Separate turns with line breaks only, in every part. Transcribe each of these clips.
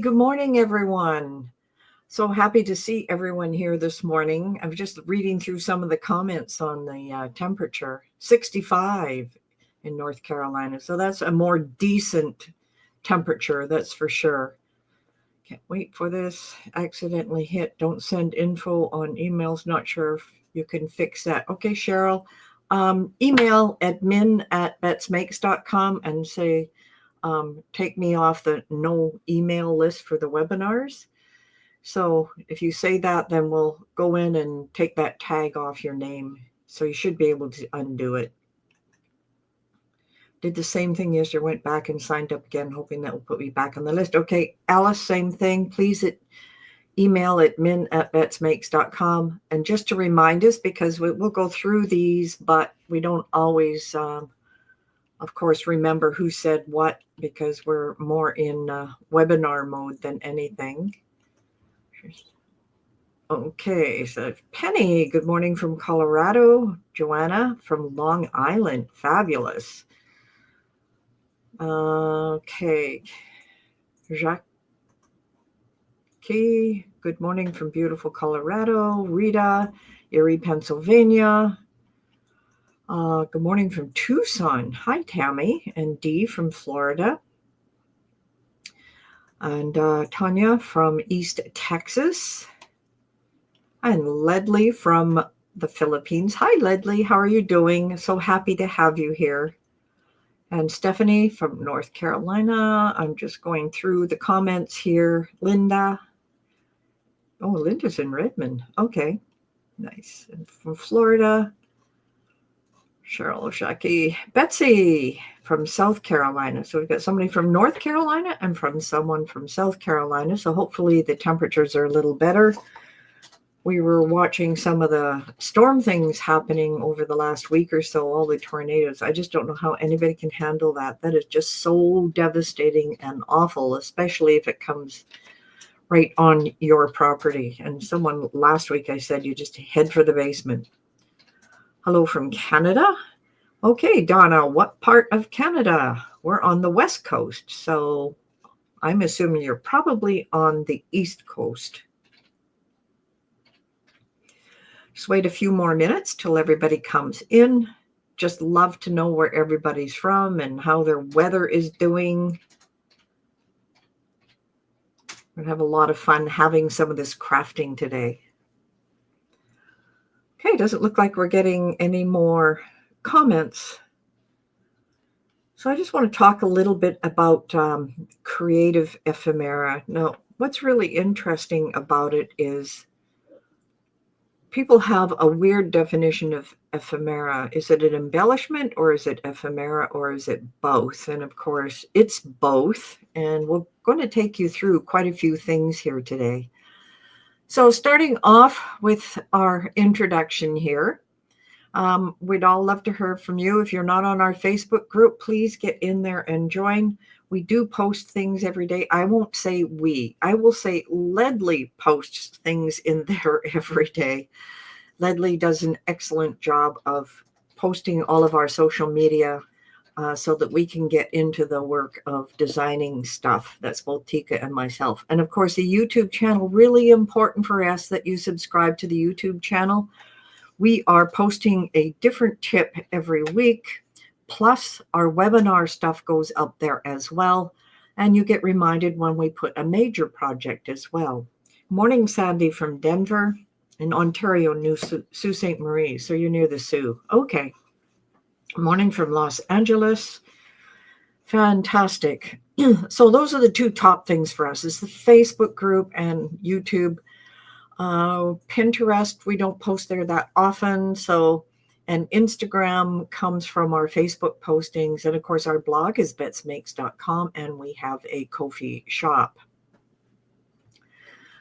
good morning, everyone. So happy to see everyone here this morning. I'm just reading through some of the comments on the temperature. 65 in North Carolina. So that's a more decent temperature, that's for sure. Can't wait for this. Accidentally hit don't send info on emails. Not sure if you can fix that. Okay, Cheryl. Email admin@betsmakes.com and say, take me off the no email list for the webinars. So if you say that, then we'll go in and take that tag off your name. So you should be able to undo it. Did the same thing yesterday, went back and signed up again, hoping that will put me back on the list. Okay, Alice, same thing. Please email admin@betsmakes.com. And just to remind us, because we'll go through these, but we don't always, of course, remember who said what, because we're more in webinar mode than anything. Okay, so Penny, good morning from Colorado. Joanna from Long Island, fabulous. Okay, Jacques, good morning from beautiful Colorado. Rita, Erie, Pennsylvania. Good morning from Tucson. Hi, Tammy. And Dee from Florida. And Tanya from East Texas. And Ledley from the Philippines. Hi, Ledley. How are you doing? So happy to have you here. And Stephanie from North Carolina. I'm just going through the comments here. Linda. Oh, Linda's in Redmond. Okay, nice. And from Florida. Cheryl Oshaki. Betsy from South Carolina. So we've got somebody from North Carolina and from someone from South Carolina. So hopefully the temperatures are a little better. We were watching some of the storm things happening over the last week or so, all the tornadoes. I just don't know how anybody can handle that. That is just so devastating and awful, especially if it comes right on your property. And someone last week, I said, you just head for the basement. Hello from Canada. Okay, Donna, what part of Canada? We're on the West Coast, so I'm assuming you're probably on the East Coast. Just wait a few more minutes till everybody comes in. Just love to know where everybody's from and how their weather is doing. We're going to have a lot of fun having some of this crafting today. Okay, doesn't look like we're getting any more comments. So I just want to talk a little bit about creative ephemera. Now, what's really interesting about it is people have a weird definition of ephemera. Is it an embellishment or is it ephemera or is it both? And of course, it's both. And we're going to take you through quite a few things here today. So starting off with our introduction here, we'd all love to hear from you. If you're not on our Facebook group, please get in there and join. We do post things every day. I won't say we. I will say Ledley posts things in there every day. Ledley does an excellent job of posting all of our social media so that we can get into the work of designing stuff. That's both Tika and myself. And of course, the YouTube channel, really important for us that you subscribe to the YouTube channel. We are posting a different tip every week. Plus, our webinar stuff goes up there as well. And you get reminded when we put a major project as well. Morning, Sandy from Denver in Ontario, New Sault Ste. Marie. So you're near the Sioux. Okay. Morning from Los Angeles. Fantastic. So those are the two top things for us, is the Facebook group and YouTube. Pinterest, we don't post there that often. And Instagram comes from our Facebook postings. And of course, our blog is betsmakes.com, and we have a Ko-fi shop.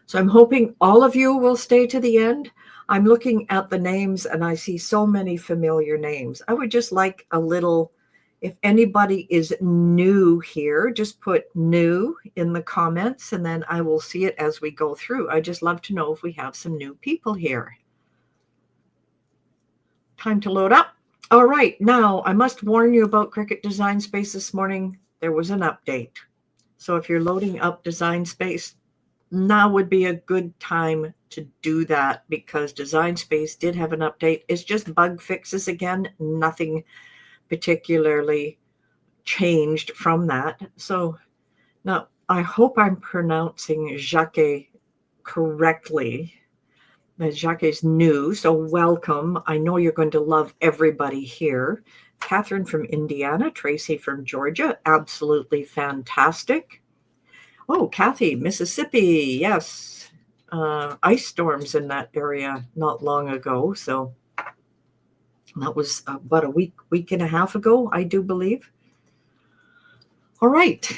So I'm hoping all of you will stay to the end. I'm looking at the names and I see so many familiar names. I would just like a little, if anybody is new here, just put new in the comments and then I will see it as we go through. I just love to know if we have some new people here. Time to load up. All right, now I must warn you about Cricut Design Space this morning. There was an update. So if you're loading up Design Space, now would be a good time to do that, because Design Space did have an update. It's just bug fixes again, nothing particularly changed from that. So now I hope I'm pronouncing Jacques correctly. Jacques is new, so welcome. I know you're going to love everybody here. Catherine from Indiana, Tracy from Georgia, absolutely fantastic. Oh, Kathy, Mississippi, yes. Ice storms in that area not long ago, so that was about a week and a half ago, I do believe. All right,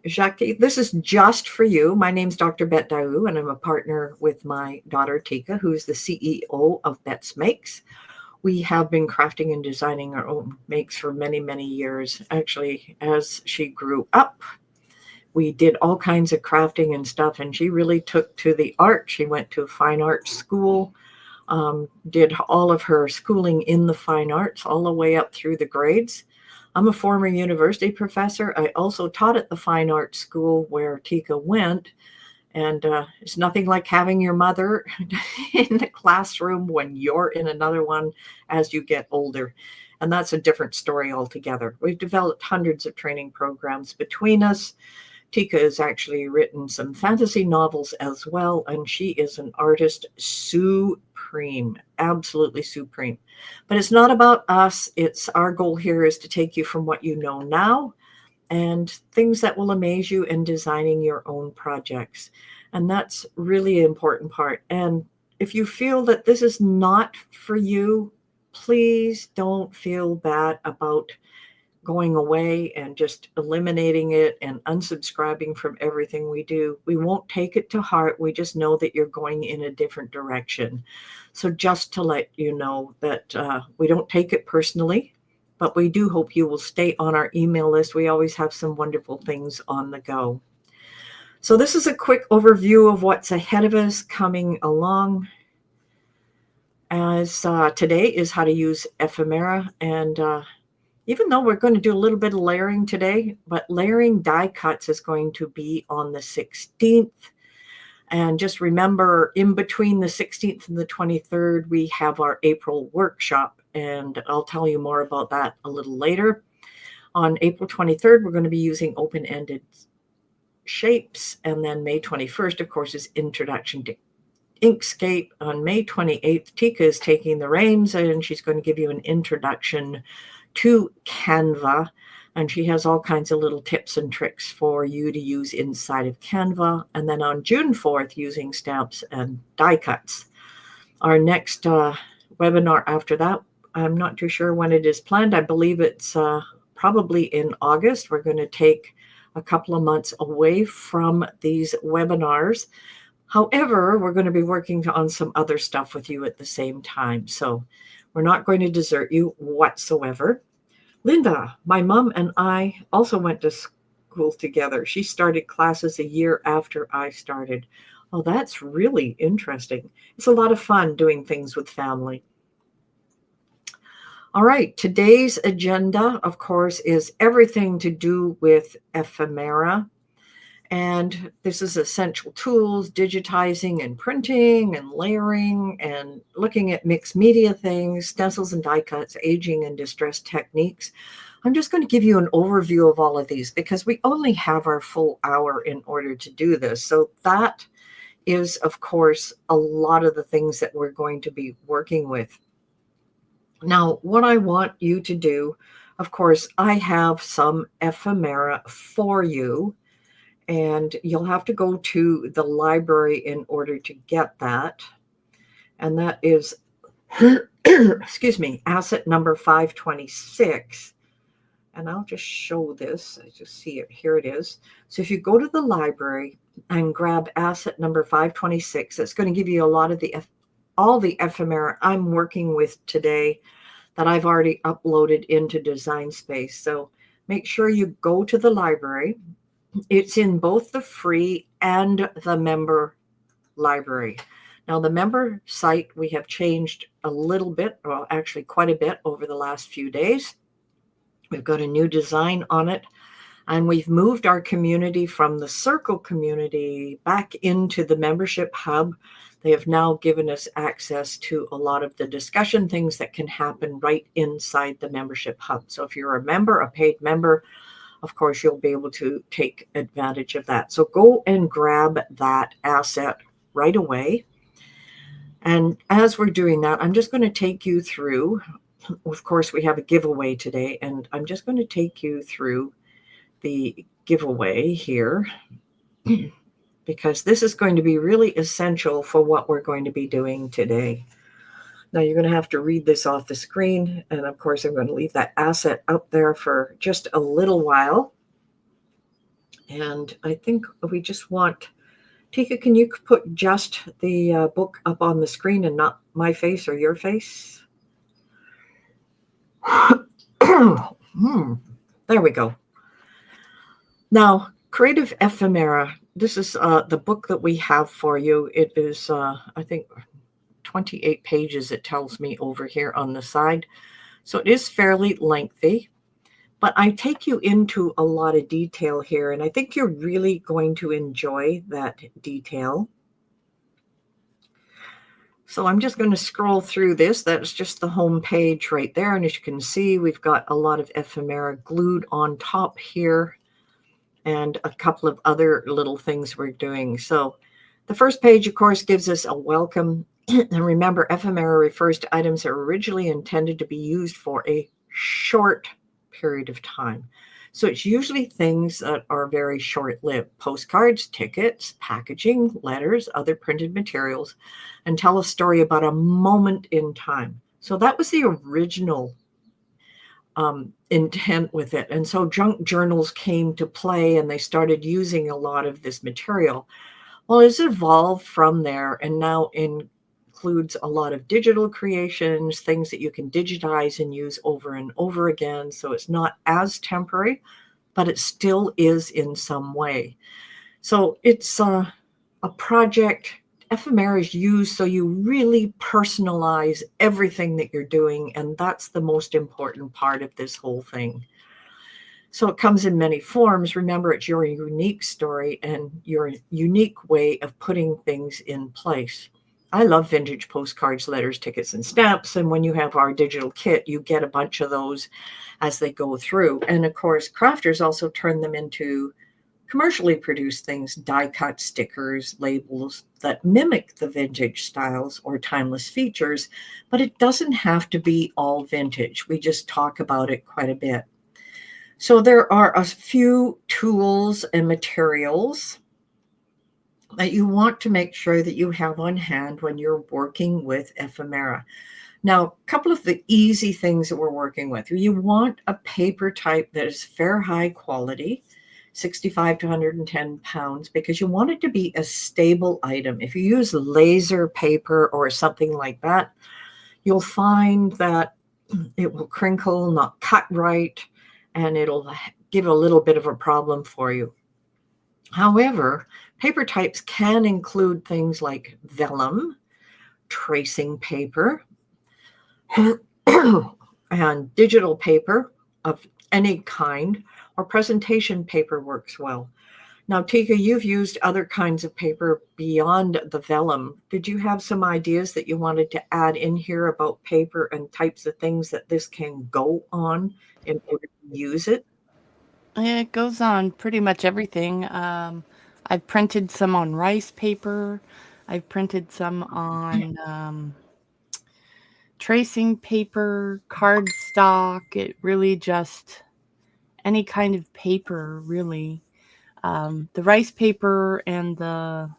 Jacques, this is just for you. My name's Dr. Bette, and I'm a partner with my daughter Tika, who is the CEO of Bette's Makes. We have been crafting and designing our own makes for many, many years. Actually, as she grew up, we did all kinds of crafting and stuff, and she really took to the art. She went to a fine arts school, did all of her schooling in the fine arts, all the way up through the grades. I'm a former university professor. I also taught at the fine arts school where Tika went, and it's nothing like having your mother in the classroom when you're in another one as you get older. And that's a different story altogether. We've developed hundreds of training programs between us. Tika has actually written some fantasy novels as well, and she is an artist supreme, absolutely supreme. But it's not about us. It's our goal here is to take you from what you know now and things that will amaze you in designing your own projects. And that's really an important part. And if you feel that this is not for you, please don't feel bad about going away and just eliminating it and unsubscribing from everything we do. We won't take it to heart. We just know that you're going in a different direction. So just to let you know that we don't take it personally, but we do hope you will stay on our email list. We always have some wonderful things on the go. So this is a quick overview of what's ahead of us coming along. As today is how to use Ephemera, and even though we're going to do a little bit of layering today, but layering die cuts is going to be on the 16th. And just remember, in between the 16th and the 23rd, we have our April workshop, and I'll tell you more about that a little later. On April 23rd, we're going to be using open-ended shapes, and then May 21st, of course, is Introduction to Inkscape. On May 28th, Tika is taking the reins, and she's going to give you an introduction to Canva, and she has all kinds of little tips and tricks for you to use inside of Canva. And then on June 4th, using stamps and die cuts. Our next webinar after that, I'm not too sure when it is planned. I believe it's probably in August. We're going to take a couple of months away from these webinars. However, we're going to be working on some other stuff with you at the same time. So we're not going to desert you whatsoever. Linda, my mom and I also went to school together. She started classes a year after I started. Oh, that's really interesting. It's a lot of fun doing things with family. All right, today's agenda, of course, is everything to do with Ephemera. And this is essential tools, digitizing and printing and layering and looking at mixed media things, stencils and die cuts, aging and distress techniques. I'm just going to give you an overview of all of these because we only have our full hour in order to do this. So that is, of course, a lot of the things that we're going to be working with. Now, what I want you to do, of course, I have some Ephemera for you. And you'll have to go to the library in order to get that. And that is, excuse me, asset number 526. And I'll just show this. I just see it. Here it is. So if you go to the library and grab asset number 526, that's going to give you a lot of all the ephemera I'm working with today that I've already uploaded into Design Space. So make sure you go to the library. It's in both the free and the member library. Now, the member site, we have changed a little bit, well, actually quite a bit over the last few days. We've got a new design on it. And we've moved our community from the Circle community back into the membership hub. They have now given us access to a lot of the discussion things that can happen right inside the membership hub. So if you're a member, a paid member, of course, you'll be able to take advantage of that. So go and grab that asset right away. And as we're doing that, I'm just going to take you through, of course, we have a giveaway today, and I'm just going to take you through the giveaway here because this is going to be really essential for what we're going to be doing today. Now you're going to have to read this off the screen, and of course I'm going to leave that asset up there for just a little while. And I think we just want, Tika, can you put just the book up on the screen and not my face or your face? There we go. Now, Creative Ephemera, this is the book that we have for you. It is, I think, 28 pages, it tells me over here on the side. So it is fairly lengthy, but I take you into a lot of detail here, and I think you're really going to enjoy that detail. So I'm just going to scroll through this. That's just the home page right there. And as you can see, we've got a lot of ephemera glued on top here and a couple of other little things we're doing. So the first page, of course, gives us a welcome. And remember, ephemera refers to items that are originally intended to be used for a short period of time. So it's usually things that are very short-lived: postcards, tickets, packaging, letters, other printed materials, and tell a story about a moment in time. So that was the original intent with it. And so junk journals came to play, and they started using a lot of this material. Well, it's evolved from there, and now includes a lot of digital creations, things that you can digitize and use over and over again. So it's not as temporary, but it still is in some way. So it's a project. Ephemera is used so you really personalize everything that you're doing, and that's the most important part of this whole thing. So it comes in many forms. Remember, it's your unique story and your unique way of putting things in place. I love vintage postcards, letters, tickets, and stamps. And when you have our digital kit, you get a bunch of those as they go through. And of course, crafters also turn them into commercially produced things, die-cut stickers, labels that mimic the vintage styles or timeless features, but it doesn't have to be all vintage. We just talk about it quite a bit. So there are a few tools and materials that you want to make sure that you have on hand when you're working with ephemera. Now, a couple of the easy things that we're working with. You want a paper type that is fair high quality, 65 to 110 pounds, because you want it to be a stable item. If you use laser paper or something like that, you'll find that it will crinkle, not cut right, and it'll give a little bit of a problem for you. However, paper types can include things like vellum, tracing paper, and digital paper of any kind, or presentation paper works well. Now, Tika, you've used other kinds of paper beyond the vellum. Did you have some ideas that you wanted to add in here about paper and types of things that this can go on in order to use it?
It goes on pretty much everything. I've printed some on rice paper. I've printed some on tracing paper, cardstock. It really just any kind of paper, really. The rice paper and the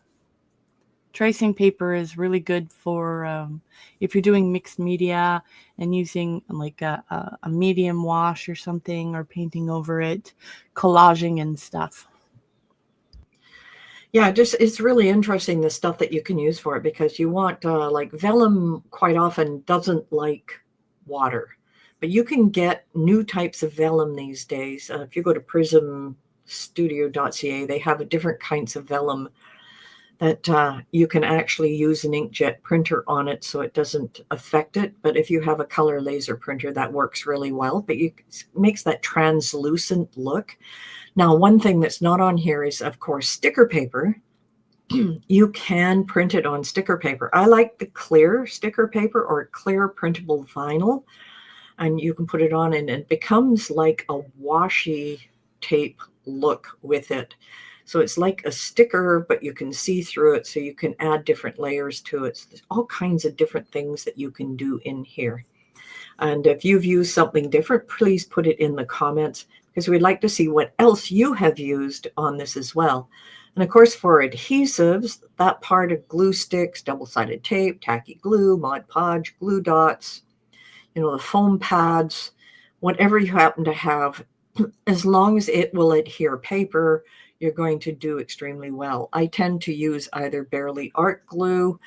tracing paper is really good for if you're doing mixed media and using like a medium wash or something, or painting over it, collaging and stuff.
Yeah, just it's really interesting the stuff that you can use for it, because you want like vellum quite often doesn't like water, but you can get new types of vellum these days. If you go to prismstudio.ca, they have different kinds of vellum that you can actually use an inkjet printer on it so it doesn't affect it. But if you have a color laser printer, that works really well, but it makes that translucent look. Now, one thing that's not on here is, of course, sticker paper. You can print it on sticker paper. I like the clear sticker paper or clear printable vinyl, and you can put it on and it becomes like a washi tape look with it. So it's like a sticker, but you can see through it, so you can add different layers to it. So there's all kinds of different things that you can do in here. And if you've used something different, please put it in the comments, because we'd like to see what else you have used on this as well. And of course, for adhesives, that part of glue sticks, double-sided tape, tacky glue, Mod Podge, glue dots, the foam pads, whatever you happen to have, as long as it will adhere paper, you're going to do extremely well. I tend to use either Barely Art glue.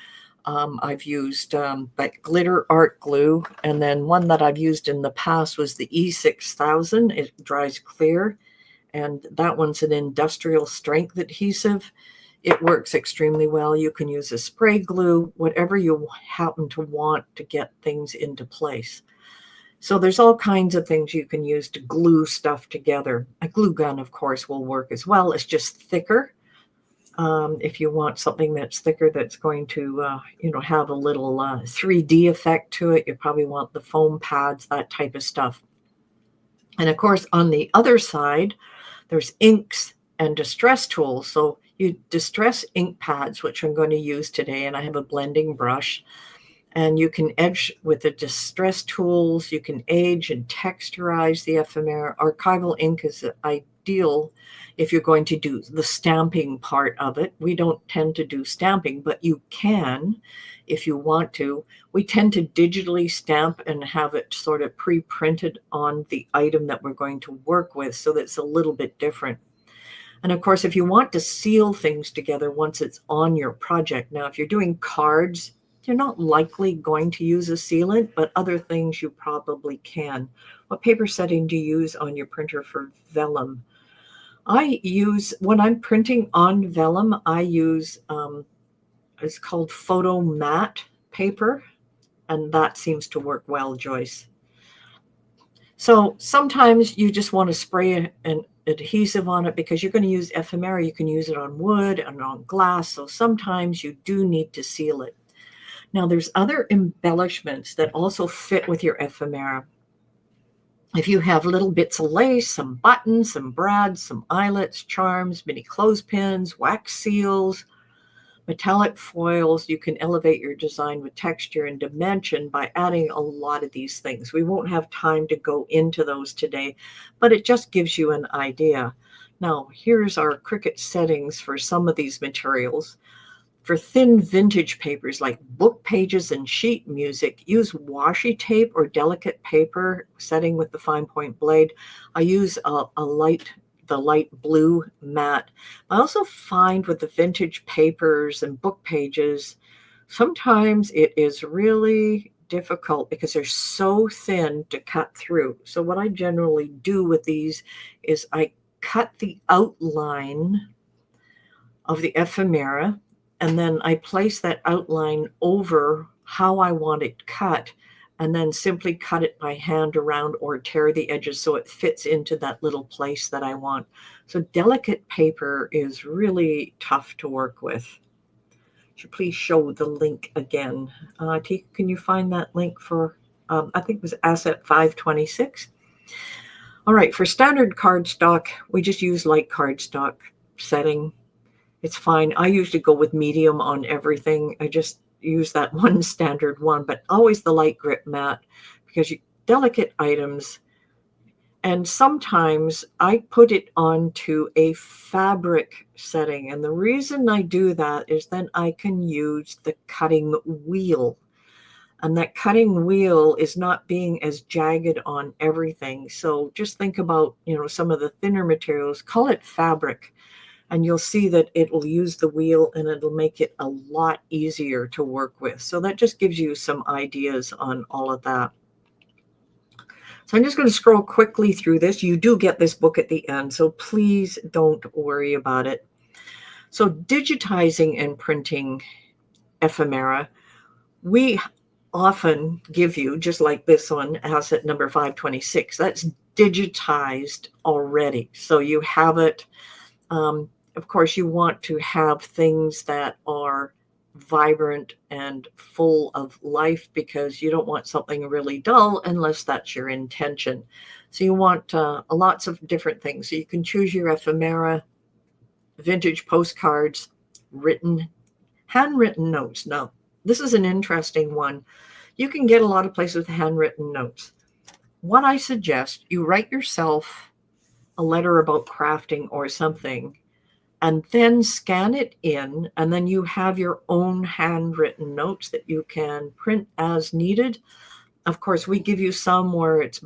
I've used but glitter art glue, and then one that I've used in the past was the E6000. It dries clear, and that one's an industrial strength adhesive. It works extremely well. You can use a spray glue, whatever you happen to want to get things into place. So there's all kinds of things you can use to glue stuff together. A glue gun, of course, will work as well. It's just thicker. If you want something that's thicker, that's going to, have a little 3D effect to it, you probably want the foam pads, that type of stuff. And of course, on the other side, there's inks and distress tools. So you distress ink pads, which I'm going to use today, and I have a blending brush. And you can edge with the distress tools. You can age and texturize the ephemera. Archival ink is ideal if you're going to do the stamping part of it. We don't tend to do stamping, but you can if you want to. We tend to digitally stamp and have it sort of pre-printed on the item that we're going to work with, so that's a little bit different. And of course, if you want to seal things together once it's on your project, now if you're doing cards, you're not likely going to use a sealant, but other things you probably can. What paper setting do you use on your printer for vellum? When I'm printing on vellum, I use, it's called photo matte paper, and that seems to work well, Joyce. So sometimes you just want to spray an adhesive on it because you're going to use ephemera. You can use it on wood and on glass. So sometimes you do need to seal it. Now, there's other embellishments that also fit with your ephemera. If you have little bits of lace, some buttons, some brads, some eyelets, charms, mini clothespins, wax seals, metallic foils, you can elevate your design with texture and dimension by adding a lot of these things. We won't have time to go into those today, but it just gives you an idea. Now, here's our Cricut settings for some of these materials. For thin vintage papers like book pages and sheet music, use washi tape or delicate paper setting with the fine point blade. I use the light blue matte. I also find with the vintage papers and book pages, sometimes it is really difficult because they're so thin to cut through. So what I generally do with these is I cut the outline of the ephemera, and then I place that outline over how I want it cut, and then simply cut it by hand around or tear the edges so it fits into that little place that I want. So delicate paper is really tough to work with. Should please show the link again. Tika, can you find that link for, I think it was Asset 526? All right, for standard cardstock, we just use light cardstock setting. It's fine. I usually go with medium on everything. I just use that one standard one, but always the light grip matte, because delicate items. And sometimes I put it onto a fabric setting. And the reason I do that is then I can use the cutting wheel. And that cutting wheel is not being as jagged on everything. So just think about, some of the thinner materials, call it fabric. And you'll see that it will use the wheel and it'll make it a lot easier to work with. So that just gives you some ideas on all of that. So I'm just going to scroll quickly through this. You do get this book at the end, so please don't worry about it. So digitizing and printing ephemera, we often give you, just like this one, asset number 526, that's digitized already. So you have it. Of course, you want to have things that are vibrant and full of life, because you don't want something really dull unless that's your intention. So you want lots of different things. So you can choose your ephemera, vintage postcards, handwritten notes. Now, this is an interesting one. You can get a lot of places with handwritten notes. What I suggest, you write yourself a letter about crafting or something, and then scan it in, and then you have your own handwritten notes that you can print as needed. Of course, we give you some where it's,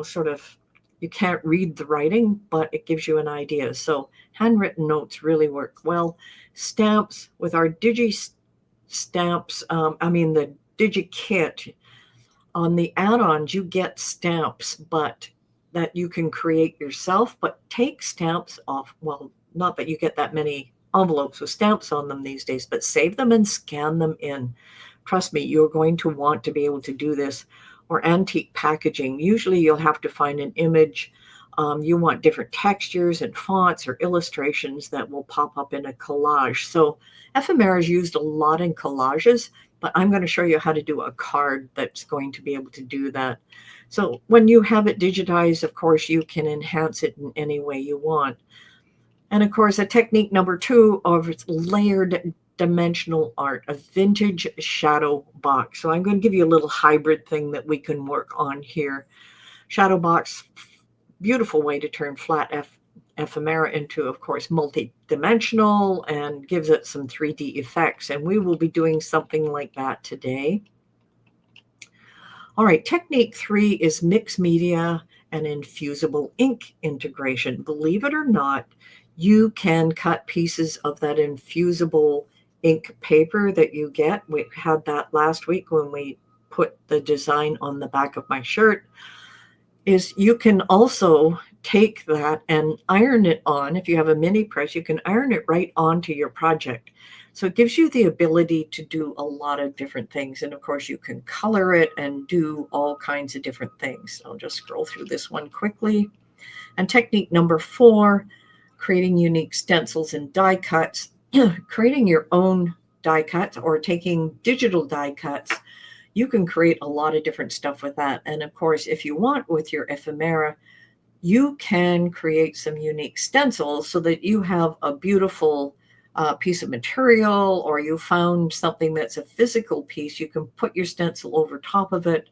sort of, you can't read the writing, but it gives you an idea. So handwritten notes really work well. Stamps with our stamps, the DigiKit, on the add-ons, you get stamps, but that you can create yourself, but take stamps off. Well, not that you get that many envelopes with stamps on them these days, but save them and scan them in. Trust me, you're going to want to be able to do this. Or antique packaging. Usually you'll have to find an image. You want different textures and fonts or illustrations that will pop up in a collage. So ephemera is used a lot in collages, but I'm going to show you how to do a card that's going to be able to do that. So when you have it digitized, of course, you can enhance it in any way you want. And of course, a technique number 2 of its layered dimensional art, a vintage shadow box. So I'm going to give you a little hybrid thing that we can work on here. Shadow box, beautiful way to turn flat ephemera into, of course, multi-dimensional, and gives it some 3D effects. And we will be doing something like that today. All right, technique 3 is mixed media and infusible ink integration. Believe it or not, you can cut pieces of that infusible ink paper that you get. We had that last week when we put the design on the back of my shirt. Is you can also take that and iron it on. If you have a mini press, you can iron it right onto your project. So it gives you the ability to do a lot of different things. And of course, you can color it and do all kinds of different things. I'll just scroll through this one quickly. And technique number 4, creating unique stencils and die cuts. Creating your own die cuts or taking digital die cuts, you can create a lot of different stuff with that. And of course, if you want, with your ephemera, you can create some unique stencils so that you have a beautiful piece of material, or you found something that's a physical piece. You can put your stencil over top of it,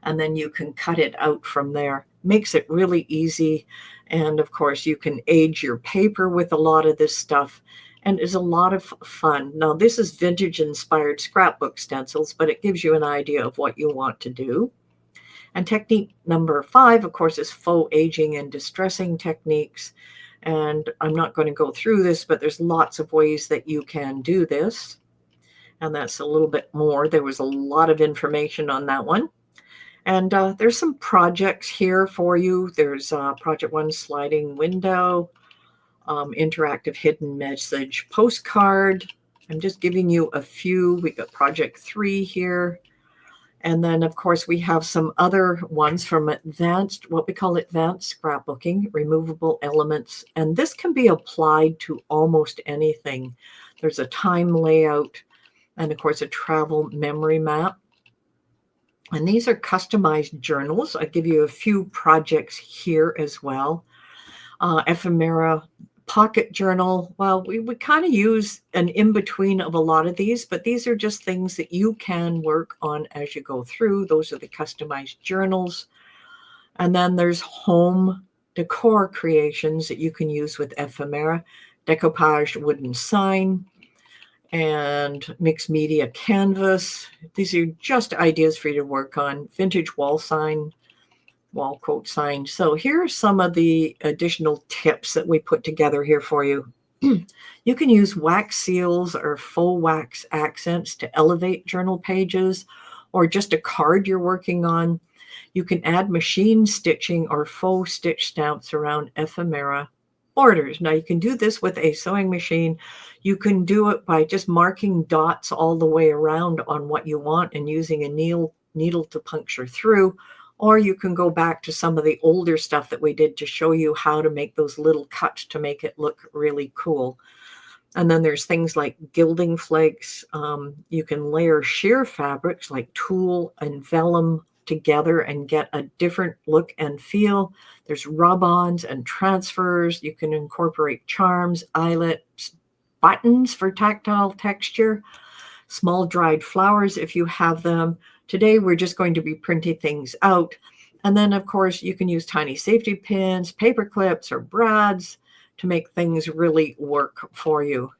and then you can cut it out from there. Makes it really easy. And of course, you can age your paper with a lot of this stuff, and is a lot of fun. Now, this is vintage inspired scrapbook stencils, but it gives you an idea of what you want to do. And technique number 5, of course, is faux aging and distressing techniques. And I'm not going to go through this, but there's lots of ways that you can do this. And that's a little bit more. There was a lot of information on that one. And there's some projects here for you. There's project 1, sliding window, interactive hidden message postcard. I'm just giving you a few. We got project 3 here. And then, of course, we have some other ones from what we call advanced scrapbooking, removable elements. And this can be applied to almost anything. There's a time layout and, of course, a travel memory map. And these are customized journals. I give you a few projects here as well. Ephemera pocket journal. Well, we would kind of use an in-between of a lot of these, but these are just things that you can work on as you go through. Those are the customized journals. And then there's home decor creations that you can use with ephemera, decoupage wooden sign, and mixed media canvas. These are just ideas for you to work on. Vintage wall sign, wall quote sign. So here are some of the additional tips that we put together here for you. You can use wax seals or faux wax accents to elevate journal pages, or just a card you're working on. You can add machine stitching or faux stitch stamps around ephemera. borders. Now you can do this with a sewing machine. You can do it by just marking dots all the way around on what you want and using a needle to puncture through, or you can go back to some of the older stuff that we did to show you how to make those little cuts to make it look really cool. And then there's things like gilding flakes. You can layer sheer fabrics like tulle and vellum together and get a different look and feel. There's rub-ons and transfers. You can incorporate charms, eyelets, buttons for tactile texture, small dried flowers if you have them. Today, we're just going to be printing things out. And then, of course, you can use tiny safety pins, paper clips, or brads to make things really work for you.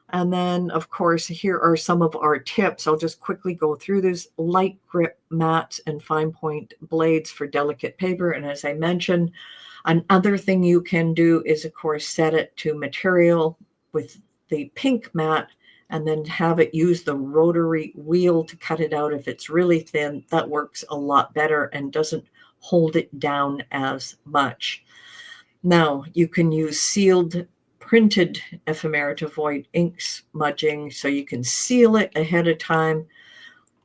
And then, of course, here are some of our tips. I'll just quickly go through this. Light grip mats and fine point blades for delicate paper. And as I mentioned, another thing you can do is, of course, set it to material with the pink mat and then have it use the rotary wheel to cut it out if it's really thin. That works a lot better and doesn't hold it down as much. Now, you can use sealed printed ephemera to avoid ink smudging, so you can seal it ahead of time.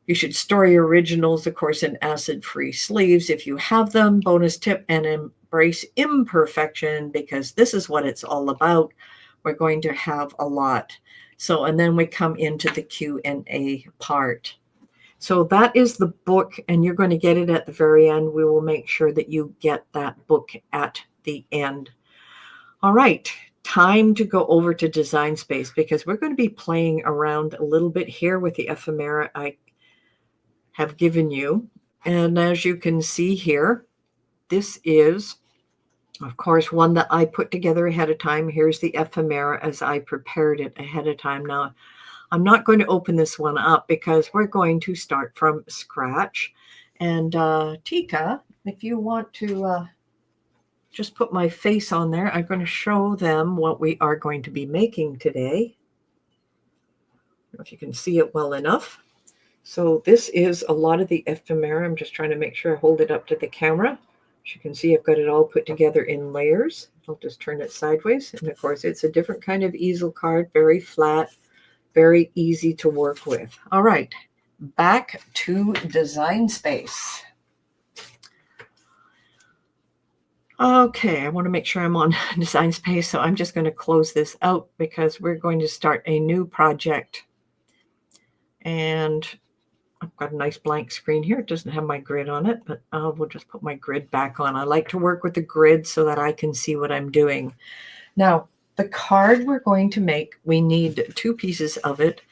You should store your originals, of course, in acid-free sleeves if you have them. Bonus tip, and embrace imperfection, because this is what it's all about. We're going to have a lot. So, and then we come into the Q&A part. So that is the book, and you're going to get it at the very end. We will make sure that you get that book at the end. All right, time to go over to Design Space, because we're going to be playing around a little bit here with the ephemera I have given you. And as you can see here, this is, of course, one that I put together ahead of time. Here's the ephemera as I prepared it ahead of time. Now, I'm not going to open this one up because we're going to start from scratch. And Tika, if you want to just put my face on there, I'm going to show them what we are going to be making today. I don't know if you can see it well enough. So this is a lot of the ephemera. I'm just trying to make sure I hold it up to the camera. As you can see, I've got it all put together in layers. I'll just turn it sideways. And of course, it's a different kind of easel card, very flat, very easy to work with. All right, back to Design Space. Okay, I want to make sure I'm on Design Space, so I'm just going to close this out because we're going to start a new project. And I've got a nice blank screen here. It doesn't have my grid on it, but we'll just put my grid back on. I like to work with the grid so that I can see what I'm doing. Now, the card we're going to make, we need 2 pieces of it.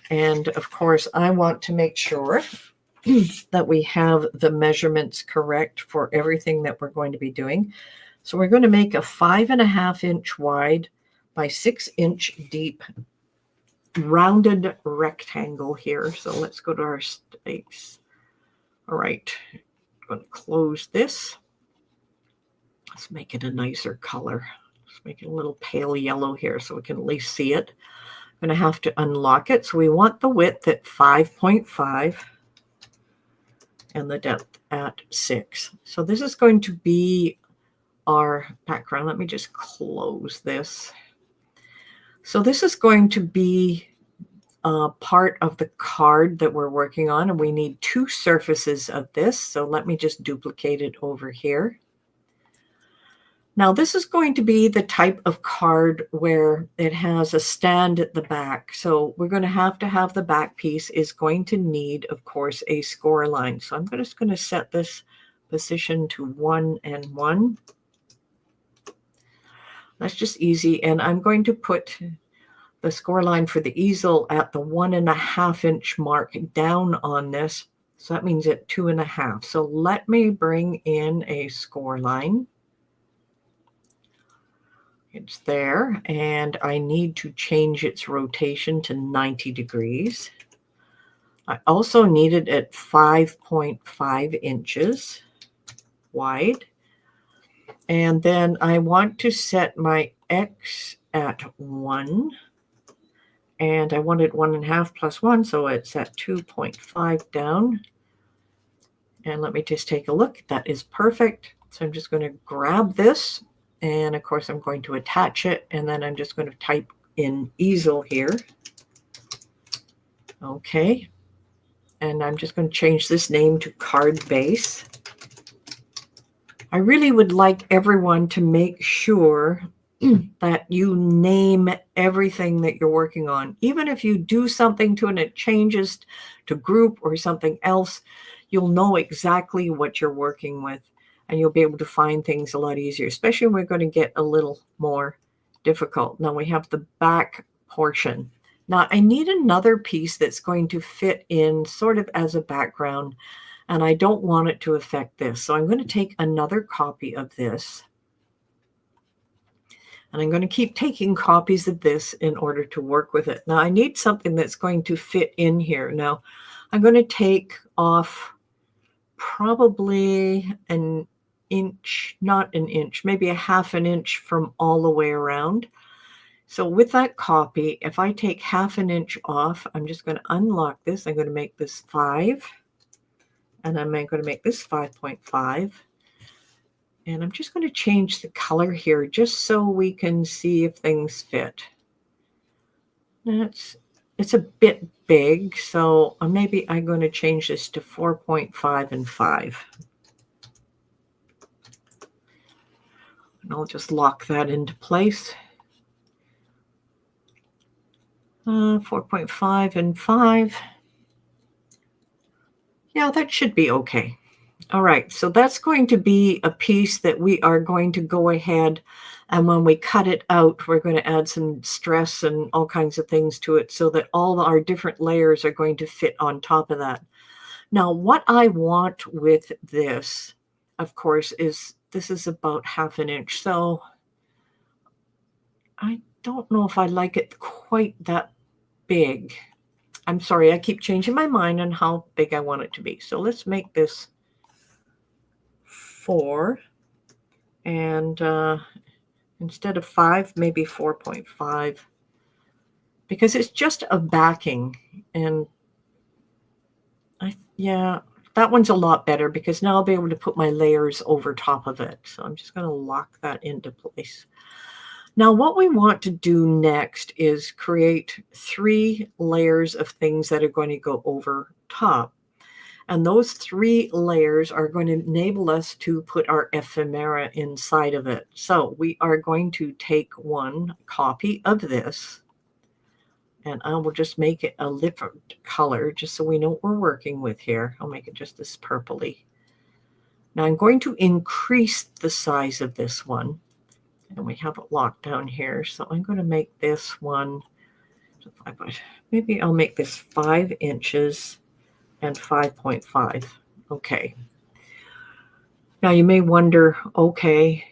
And of course, I want to make sure that we have the measurements correct for everything that we're going to be doing. So we're going to make a 5.5-inch wide by 6-inch deep rounded rectangle here. So let's go to our stakes. All right, I'm going to close this. Let's make it a nicer color. Let's make it a little pale yellow here so we can at least see it. I'm going to have to unlock it. So we want the width at 5.5 and the depth at 6. So this is going to be our background. Let me just close this. So this is going to be part of the card that we're working on, and we need 2 surfaces of this. So let me just duplicate it over here. Now this is going to be the type of card where it has a stand at the back. So we're going to have the back piece is going to need, of course, a score line. So I'm just going to set this position to 1 and 1. That's just easy. And I'm going to put the score line for the easel at the 1.5-inch mark down on this. So that means at 2.5. So let me bring in a score line. It's there, and I need to change its rotation to 90 degrees. I also need it at 5.5 inches wide. And then I want to set my X at 1. And I wanted 1.5 plus 1, so it's at 2.5 down. And let me just take a look. That is perfect. So I'm just going to grab this And of course, I'm going to attach it, and then I'm just going to type in easel here. Okay. And I'm just going to change this name to card base. I really would like everyone to make sure that you name everything that you're working on. Even if you do something to it and it changes to group or something else, you'll know exactly what you're working with, and you'll be able to find things a lot easier, especially when we're going to get a little more difficult. Now we have the back portion. Now I need another piece that's going to fit in sort of as a background, and I don't want it to affect this. So I'm going to take another copy of this, and I'm going to keep taking copies of this in order to work with it. Now I need something that's going to fit in here. Now I'm going to take off probably an inch, not an inch, maybe a half an inch from all the way around. So with that copy, if I take half an inch off, I'm just going to unlock this. I'm going to make this 5, and I'm going to make this 5.5. And I'm just going to change the color here just so we can see if things fit. It's a bit big, so maybe I'm going to change this to 4.5 and 5. And I'll just lock that into place. 4.5 and 5. Yeah, that should be okay. All right, so that's going to be a piece that we are going to go ahead, and when we cut it out, we're going to add some stress and all kinds of things to it so that all our different layers are going to fit on top of that. Now, what I want with this, of course, is this is about half an inch. So I don't know if I like it quite that big. I'm sorry, I keep changing my mind on how big I want it to be. So let's make this 4, and instead of 5, maybe 4.5, because it's just a backing. And yeah, that one's a lot better because now I'll be able to put my layers over top of it. So I'm just going to lock that into place. Now what we want to do next is create 3 layers of things that are going to go over top. And those 3 layers are going to enable us to put our ephemera inside of it. So we are going to take one copy of this, and I will just make it a different color just so we know what we're working with here. I'll make it just this purpley. Now I'm going to increase the size of this one, and we have it locked down here. So I'm going to make this one, maybe I'll make this 5 inches and 5.5. Okay. Now you may wonder, okay,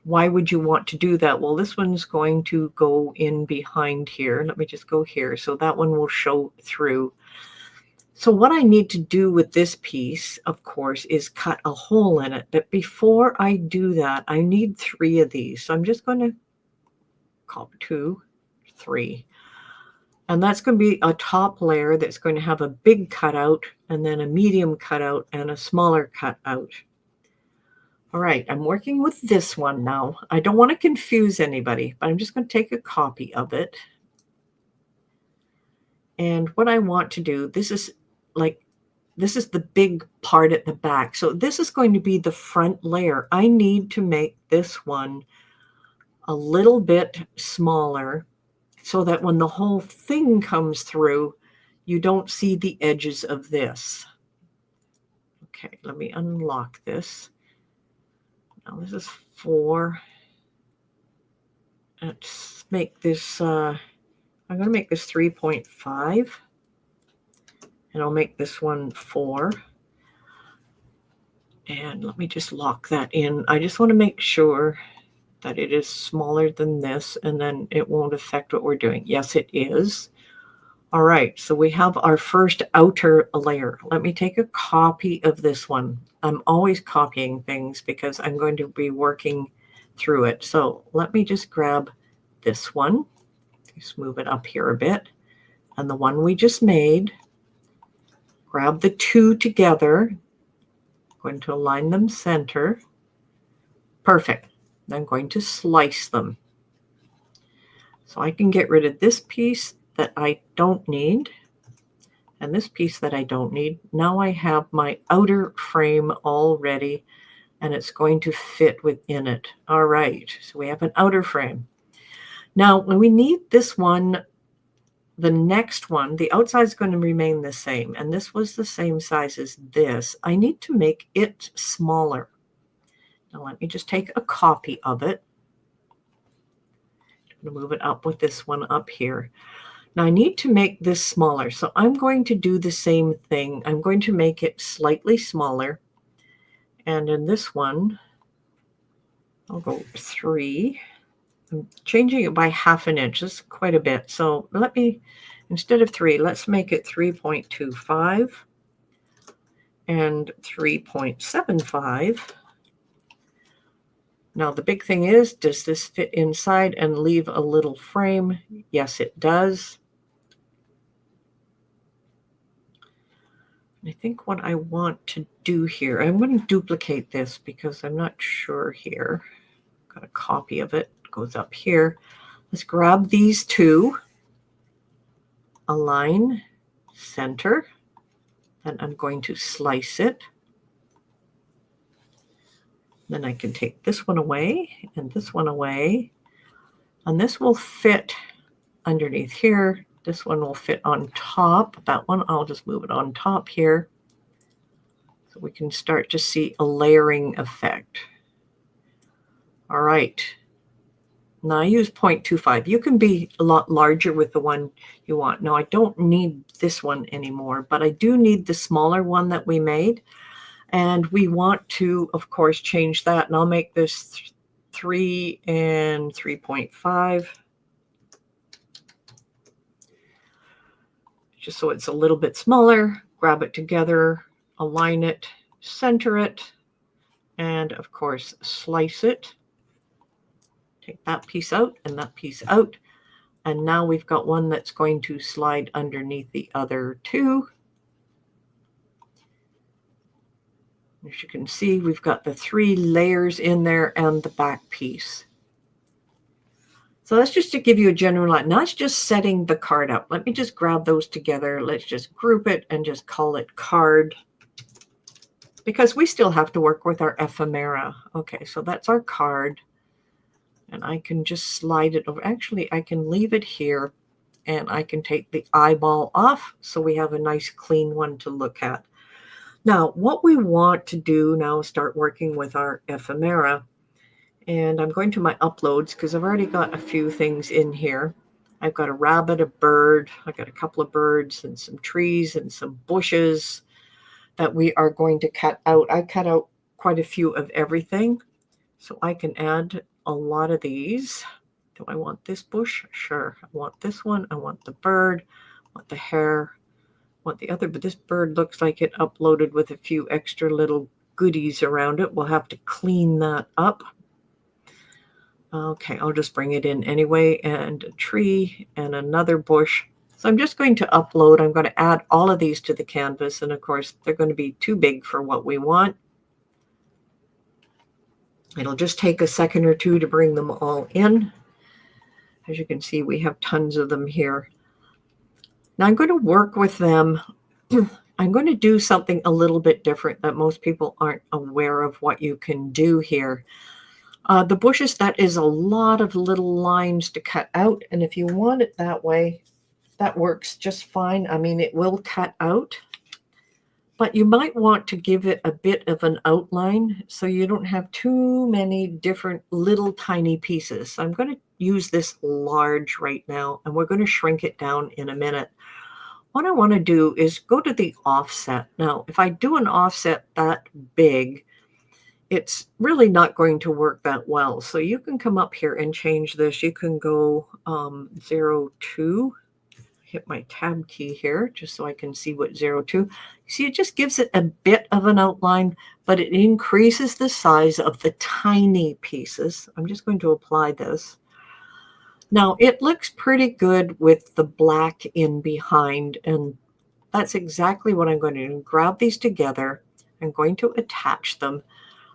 why would you want to do that? Well, this one's going to go in behind here. Let me just go here. So that one will show through. So what I need to do with this piece, of course, is cut a hole in it. But before I do that, I need 3 of these. So I'm just going to call 2, 3. And that's going to be a top layer that's going to have a big cutout, and then a medium cutout, and a smaller cutout. All right, I'm working with this one now. I don't want to confuse anybody, but I'm just going to take a copy of it. And what I want to do, this is the big part at the back. So this is going to be the front layer. I need to make this one a little bit smaller, so that when the whole thing comes through, you don't see the edges of this. Okay, let me unlock this. Now this is 4. Let's make this, I'm going to make this 3.5. And I'll make this one 4. And let me just lock that in. I just want to make sure that it is smaller than this, and then it won't affect what we're doing. Yes, it is. All right, so we have our first outer layer. Let me take a copy of this one. I'm always copying things because I'm going to be working through it. So let me just grab this one. Just move it up here a bit. And the one we just made, grab the 2 together. I'm going to align them center. Perfect. I'm going to slice them. So I can get rid of this piece that I don't need and this piece that I don't need. Now I have my outer frame all ready and it's going to fit within it. All right, so we have an outer frame. Now when we need this one, the next one, the outside is going to remain the same, and this was the same size as this. I need to make it smaller. Now let me just take a copy of it. I'm going to move it up with this one up here. Now I need to make this smaller, so I'm going to do the same thing. I'm going to make it slightly smaller, and in this one, I'll go 3. I'm changing it by ½ an inch. This is quite a bit. So let me, instead of 3, let's make it 3.25 and 3.75. Now the big thing is, does this fit inside and leave a little frame? Yes, it does. I think what I want to do here, I'm going to duplicate this because I'm not sure here. Got a copy of it. It goes up here. Let's grab these two, align, center, and I'm going to slice it. Then I can take this one away and this one away, and this will fit underneath here. This one will fit on top. That one, I'll just move it on top here so we can start to see a layering effect. All right. Now I use 0.25. You can be a lot larger with the one you want. Now I don't need this one anymore, but I do need the smaller one that we made. And we want to, of course, change that. And I'll make this 3 and 3.5. Just so it's a little bit smaller. Grab it together, align it, center it, and of course, slice it. Take that piece out and that piece out. And now we've got one that's going to slide underneath the other two. As you can see, we've got the 3 layers in there and the back piece. So that's just to give you a general line. Now it's just setting the card up. Let me just grab those together. Let's just group it and just call it card, because we still have to work with our ephemera. Okay, so that's our card. And I can just slide it over. Actually, I can leave it here and I can take the eyeball off so we have a nice clean one to look at. Now, what we want to do now is start working with our ephemera. And I'm going to my uploads because I've already got a few things in here. I've got a rabbit, a bird. I've got a couple of birds and some trees and some bushes that we are going to cut out. I cut out quite a few of everything, so I can add a lot of these. Do I want this bush? Sure. I want this one. I want the bird. I want the hare. I want the other, but this bird looks like it uploaded with a few extra little goodies around it. We'll have to clean that up. Okay, I'll just bring it in anyway, and a tree and another bush. So I'm just going to upload. I'm going to add all of these to the canvas, and of course they're going to be too big for what we want. It'll just take a second or two to bring them all in. As you can see, we have tons of them here. Now I'm going to work with them. I'm going to do something a little bit different that most people aren't aware of what you can do here. The bushes, that is a lot of little lines to cut out. And if you want it that way, that works just fine. I mean, it will cut out. But you might want to give it a bit of an outline so you don't have too many different little tiny pieces. So I'm going to use this large right now, and we're going to shrink it down in a minute. What I want to do is go to the offset. Now, if I do an offset that big, it's really not going to work that well. So you can come up here and change this. You can go 0.2. Hit my tab key here just so I can see what 0.2. See, it just gives it a bit of an outline, but it increases the size of the tiny pieces. I'm just going to apply this. Now, it looks pretty good with the black in behind, and that's exactly what I'm going to do. Grab these together. I'm going to attach them.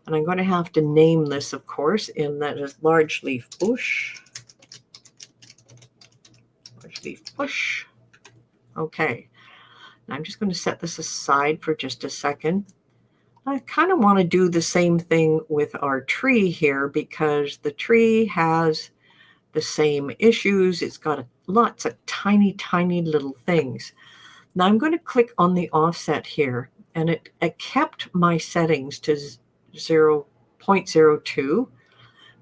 And I'm going to have to name this, of course, in that is large leaf bush. Large leaf bush. Okay. I'm just going to set this aside for just a second. I kind of want to do the same thing with our tree here because the tree has the same issues. It's got lots of tiny, tiny little things. Now I'm going to click on the offset here, and it kept my settings to 0.02,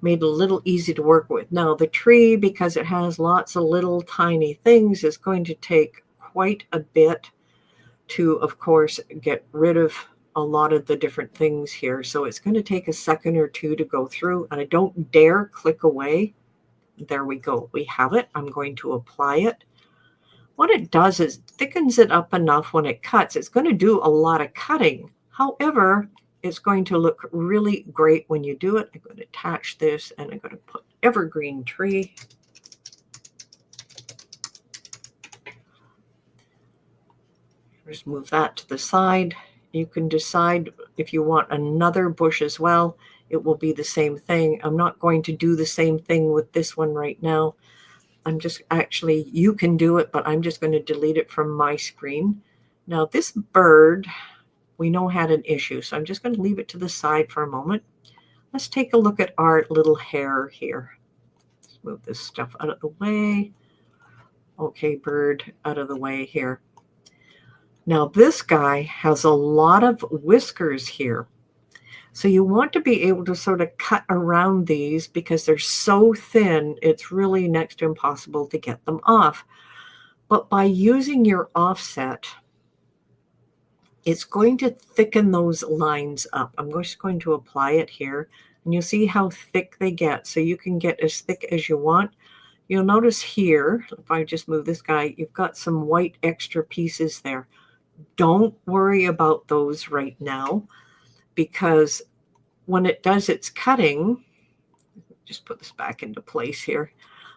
made it a little easy to work with. Now the tree, because it has lots of little tiny things, is going to take quite a bit to, of course, get rid of a lot of the different things here. So it's going to take a second or two to go through, and I don't dare click away. There we go. We have it. I'm going to apply it. What it does is thickens it up enough when it cuts. It's going to do a lot of cutting. However, it's going to look really great when you do it. I'm going to attach this, and I'm going to put evergreen tree. Just move that to the side. You can decide if you want another bush as well. It will be the same thing. I'm not going to do the same thing with this one right now. I'm just actually, you can do it, but I'm just going to delete it from my screen. Now this bird, we know had an issue, so I'm just going to leave it to the side for a moment. Let's take a look at our little hair here. Let's move this stuff out of the way. Okay, bird, out of the way here. Now this guy has a lot of whiskers here. So you want to be able to sort of cut around these because they're so thin, it's really next to impossible to get them off. But by using your offset, it's going to thicken those lines up. I'm just going to apply it here, and you'll see how thick they get. So you can get as thick as you want. You'll notice here, if I just move this guy, you've got some white extra pieces there. Don't worry about those right now, because when it does its cutting, just put this back into place here.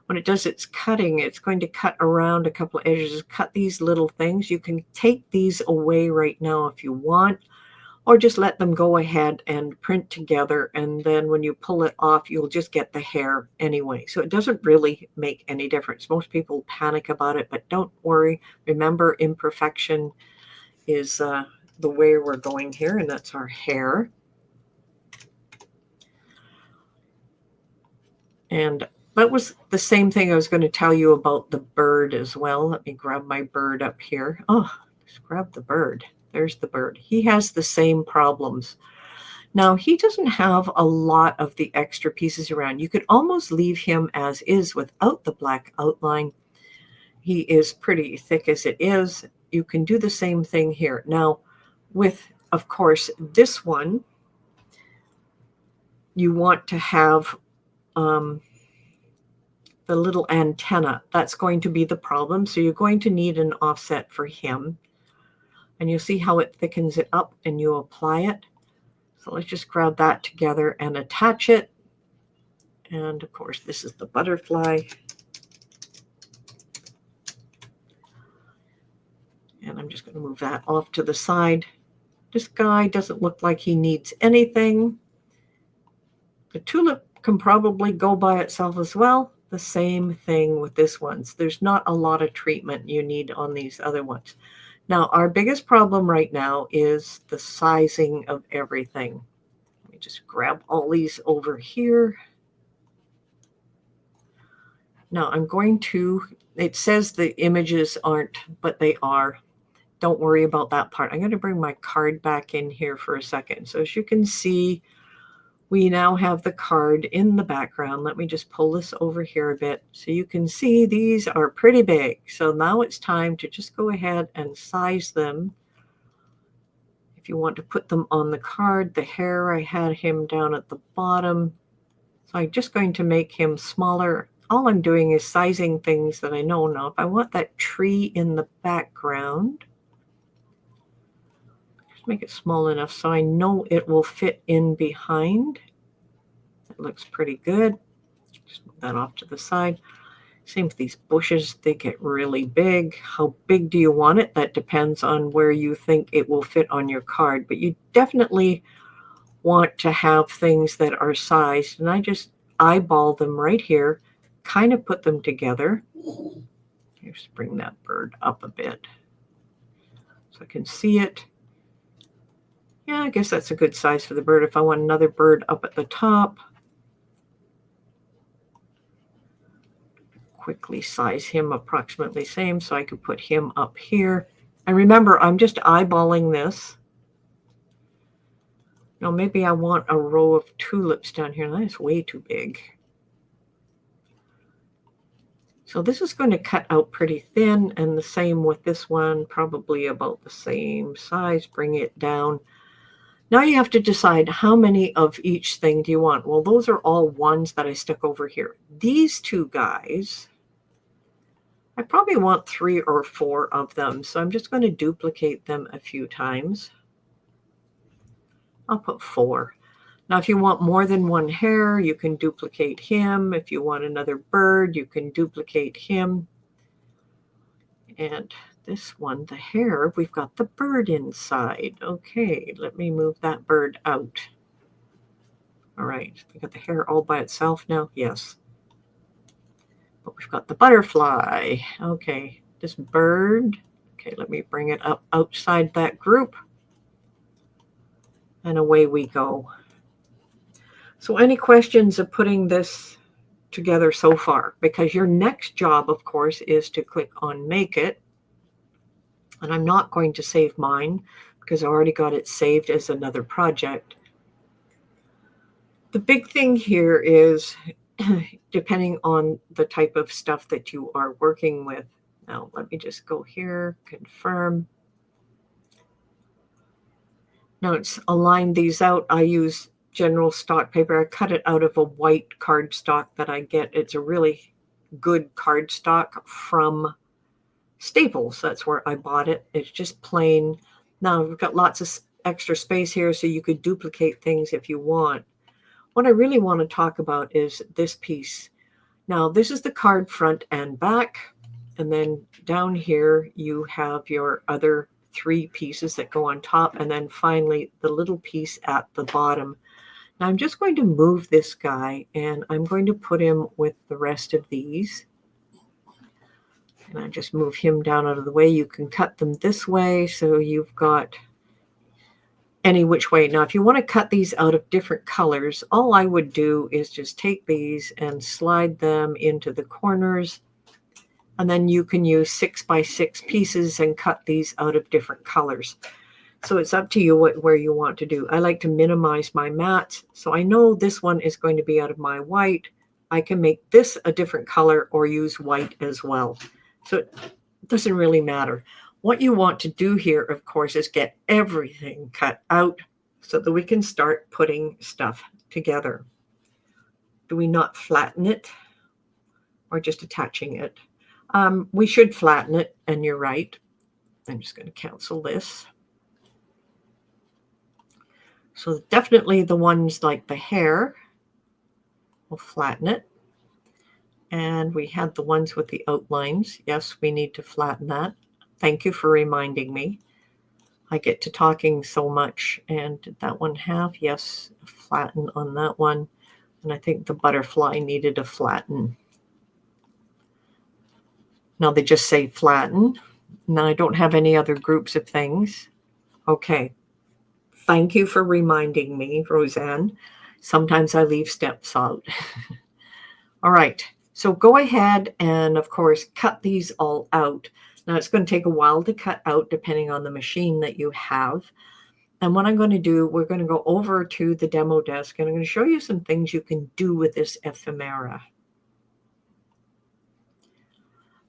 When it does its cutting, it's going to cut around a couple of edges, cut these little things. You can take these away right now if you want, or just let them go ahead and print together. And then when you pull it off, you'll just get the hair anyway. So it doesn't really make any difference. Most people panic about it, but don't worry. Remember, imperfection is the way we're going here, and that's our hair. And that was the same thing I was going to tell you about the bird as well. Let me grab my bird up here. Oh, let's grab the bird. There's the bird. He has the same problems. Now, he doesn't have a lot of the extra pieces around. You could almost leave him as is without the black outline. He is pretty thick as it is. You can do the same thing here. Now, with, of course, this one, you want to have the little antenna. That's going to be the problem. So you're going to need an offset for him. And you'll see how it thickens it up, and you apply it. So let's just grab that together and attach it. And of course, this is the butterfly. And I'm just going to move that off to the side. This guy doesn't look like he needs anything. The tulip can probably go by itself as well. The same thing with this one. So there's not a lot of treatment you need on these other ones. Now, our biggest problem right now is the sizing of everything. Let me just grab all these over here. Now, I'm going to, it says the images aren't, but they are. Don't worry about that part. I'm going to bring my card back in here for a second. So as you can see, we now have the card in the background. Let me just pull this over here a bit. So you can see these are pretty big. So now it's time to just go ahead and size them. If you want to put them on the card, the hair, I had him down at the bottom. So I'm just going to make him smaller. All I'm doing is sizing things that I know now. If I want that tree in the background, make it small enough so I know it will fit in behind. It looks pretty good. Just move that off to the side. Same with these bushes. They get really big. How big do you want it? That depends on where you think it will fit on your card. But you definitely want to have things that are sized, and I just eyeball them right here, kind of put them together. Just bring that bird up a bit so I can see it. Yeah, I guess that's a good size for the bird. If I want another bird up at the top, quickly size him approximately same so I could put him up here. And remember, I'm just eyeballing this. Now maybe I want a row of tulips down here. That's way too big. So this is going to cut out pretty thin, and the same with this one, probably about the same size. Bring it down. Now you have to decide how many of each thing do you want. Well, those are all ones that I stuck over here. These two guys, I probably want 3 or 4 of them, so I'm just going to duplicate them a few times. I'll put 4. Now, if you want more than one hare, you can duplicate him. If you want another bird, you can duplicate him. And this one, the hare, we've got the bird inside. Okay, let me move that bird out. All right, we got the hare all by itself now. Yes. But we've got the butterfly. Okay, this bird. Okay, let me bring it up outside that group. And away we go. So any questions of putting this together so far? Because your next job, of course, is to click on Make It. And I'm not going to save mine because I already got it saved as another project. The big thing here is, depending on the type of stuff that you are working with. Now, let me just go here, confirm. Now, it's aligned these out. I use general stock paper. I cut it out of a white cardstock that I get. It's a really good cardstock from Staples. That's where I bought it. It's just plain. Now we've got lots of extra space here, so you could duplicate things if you want. What I really want to talk about is this piece. Now this is the card front and back, and then down here you have your other 3 pieces that go on top, and then finally the little piece at the bottom. Now I'm just going to move this guy, and I'm going to put him with the rest of these. And I just move him down out of the way. You can cut them this way, so you've got any which way. Now, if you want to cut these out of different colors, all I would do is just take these and slide them into the corners. And then you can use 6x6 pieces and cut these out of different colors. So it's up to you where you want to do. I like to minimize my mats. So I know this one is going to be out of my white. I can make this a different color or use white as well. So it doesn't really matter. What you want to do here, of course, is get everything cut out so that we can start putting stuff together. Do we not flatten it or just attaching it? We should flatten it, and you're right. I'm just going to cancel this. So definitely the ones like the hare, we'll flatten it. And we had the ones with the outlines. Yes, we need to flatten that. Thank you for reminding me. I get to talking so much. And did that one have? Yes, flatten on that one. And I think the butterfly needed a flatten. Now they just say flatten. Now I don't have any other groups of things. Okay. Thank you for reminding me, Roseanne. Sometimes I leave steps out. All right. So go ahead and, of course, cut these all out. Now, it's going to take a while to cut out depending on the machine that you have. And what I'm going to do, we're going to go over to the demo desk, and I'm going to show you some things you can do with this ephemera.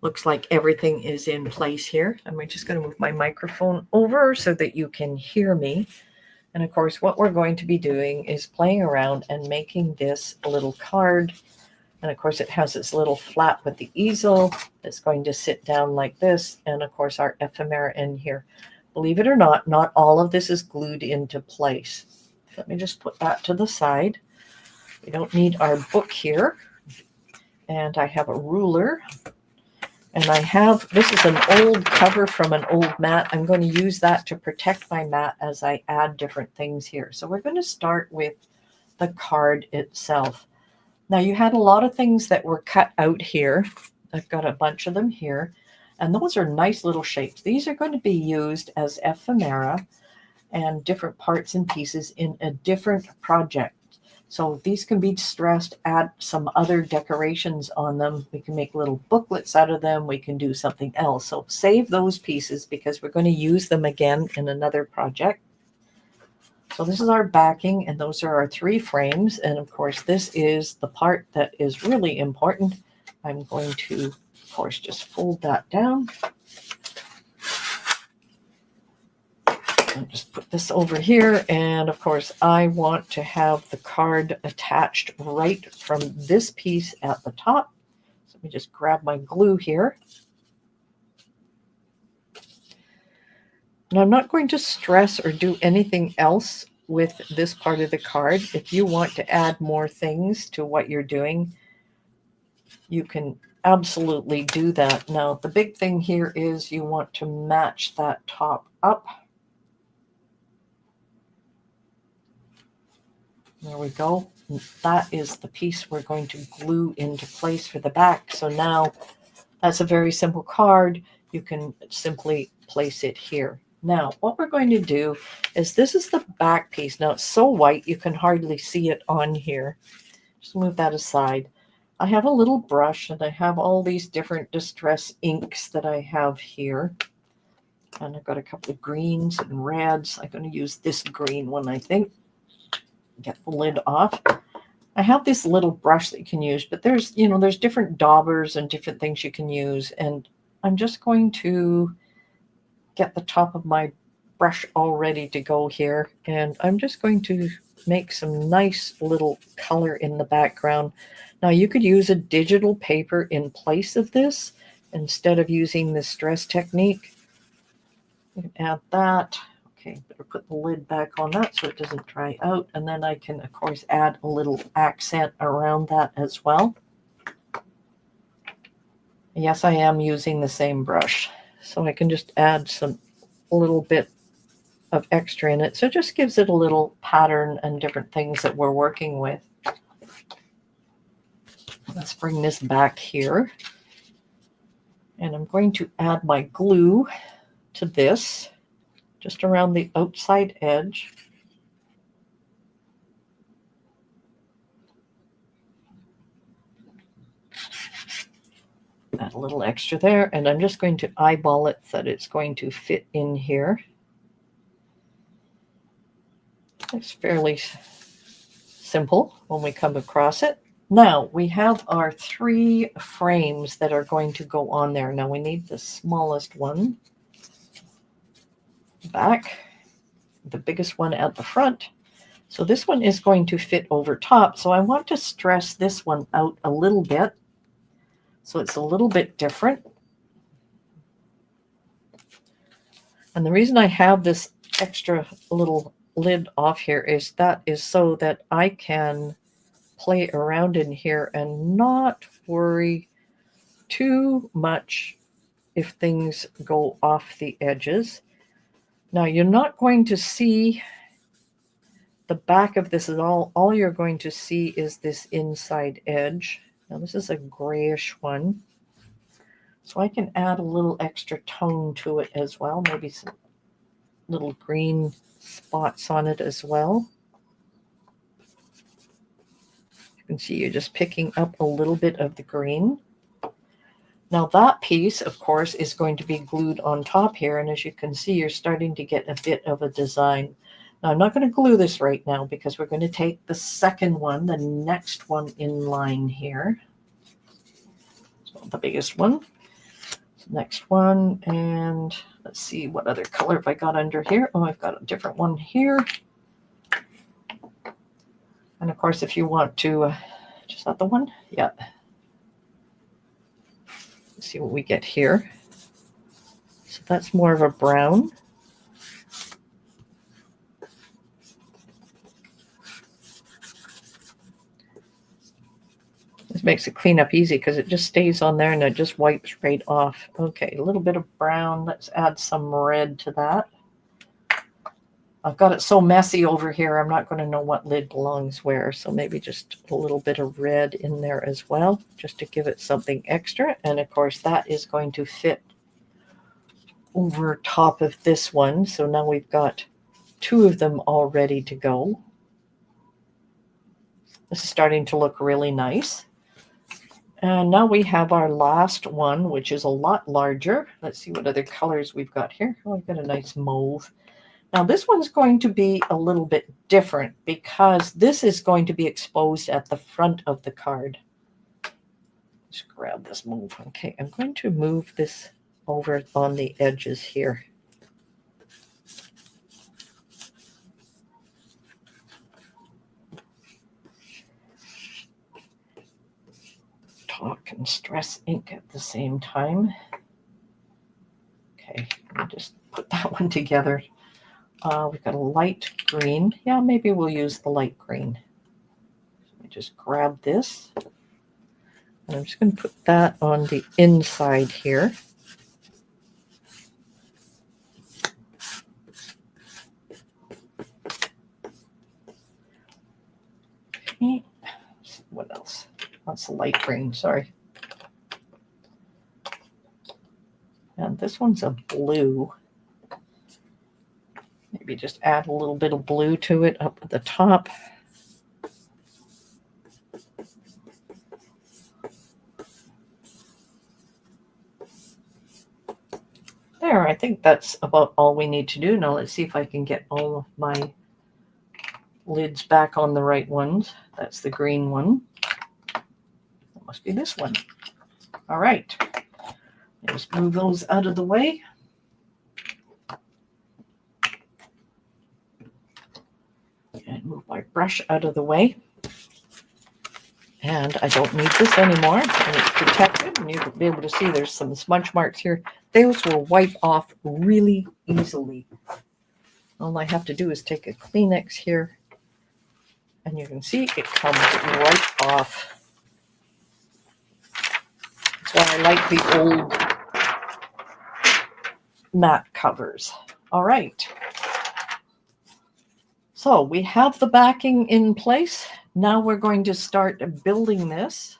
Looks like everything is in place here. I'm just going to move my microphone over so that you can hear me. And, of course, what we're going to be doing is playing around and making this a little card. And of course, it has its little flap with the easel that's going to sit down like this. And of course, our ephemera in here. Believe it or not, not all of this is glued into place. Let me just put that to the side. We don't need our book here. And I have a ruler. And this is an old cover from an old mat. I'm going to use that to protect my mat as I add different things here. So we're going to start with the card itself. Now you had a lot of things that were cut out here. I've got a bunch of them here. And those are nice little shapes. These are going to be used as ephemera and different parts and pieces in a different project. So these can be distressed, add some other decorations on them. We can make little booklets out of them. We can do something else. So save those pieces because we're going to use them again in another project. So this is our backing, and those are our 3 frames. And of course, this is the part that is really important. I'm going to, of course, just fold that down. I'll just put this over here, and of course I want to have the card attached right from this piece at the top. So let me just grab my glue here. Now I'm not going to stress or do anything else with this part of the card. If you want to add more things to what you're doing, you can absolutely do that. Now the big thing here is you want to match that top up. There we go. That is the piece we're going to glue into place for the back. So now that's a very simple card. You can simply place it here. Now, what we're going to do is this is the back piece. Now, it's so white, you can hardly see it on here. Just move that aside. I have a little brush, and I have all these different distress inks that I have here. And I've got a couple of greens and reds. I'm going to use this green one, I think. Get the lid off. I have this little brush that you can use, but there's different daubers and different things you can use. And I'm just going to get the top of my brush all ready to go here. And I'm just going to make some nice little color in the background. Now you could use a digital paper in place of this instead of using the stress technique. You can add that. Okay, better put the lid back on that so it doesn't dry out. And then I can, of course, add a little accent around that as well. Yes, I am using the same brush. So I can just add a little bit of extra in it. So it just gives it a little pattern and different things that we're working with. Let's bring this back here. And I'm going to add my glue to this, just around the outside edge. Add a little extra there, and I'm just going to eyeball it so that it's going to fit in here. It's fairly simple when we come across it. Now we have our 3 frames that are going to go on there. Now we need the smallest one back, the biggest one at the front. So this one is going to fit over top. So I want to stress this one out a little bit, so it's a little bit different. And the reason I have this extra little lid off here is so that I can play around in here and not worry too much if things go off the edges. Now you're not going to see the back of this at all you're going to see is this inside edge. Now this is a grayish one, so I can add a little extra tone to it as well, maybe some little green spots on it as well. You can see you're just picking up a little bit of the green. Now that piece, of course, is going to be glued on top here, and as you can see, you're starting to get a bit of a design. Now I'm not going to glue this right now because we're going to take the second one, the next one in line here. So the biggest one. Next one, and let's see what other color have I got under here. Oh, I've got a different one here. And of course, if you want to, just that the one? Yeah. Let's see what we get here. So that's more of a brown. This makes it clean up easy because it just stays on there and it just wipes right off. Okay, a little bit of brown. Let's add some red to that. I've got it so messy over here, I'm not going to know what lid belongs where. So maybe just a little bit of red in there as well, just to give it something extra. And of course, that is going to fit over top of this one. So now we've got 2 of them all ready to go. This is starting to look really nice. And now we have our last one, which is a lot larger. Let's see what other colors we've got here. Oh, we've got a nice mauve. Now this one's going to be a little bit different because this is going to be exposed at the front of the card. Just grab this mauve. Okay, I'm going to move this over on the edges here. Talk and stress ink at the same time. Okay, let me just put that one together. We've got a light green. Yeah, maybe we'll use the light green. Let me just grab this. And I'm just going to put that on the inside here. Okay. What else? That's the light green, sorry. And this one's a blue. Maybe just add a little bit of blue to it up at the top. There, I think that's about all we need to do. Now let's see if I can get all of my lids back on the right ones. That's the green one. It must be this one. All right. Just move those out of the way. And move my brush out of the way. And I don't need this anymore. And it's protected. And you'll be able to see there's some smudge marks here. Those will wipe off really easily. All I have to do is take a Kleenex here. And you can see it comes right off. That's why I like the old matte covers. All right. So we have the backing in place. Now we're going to start building this.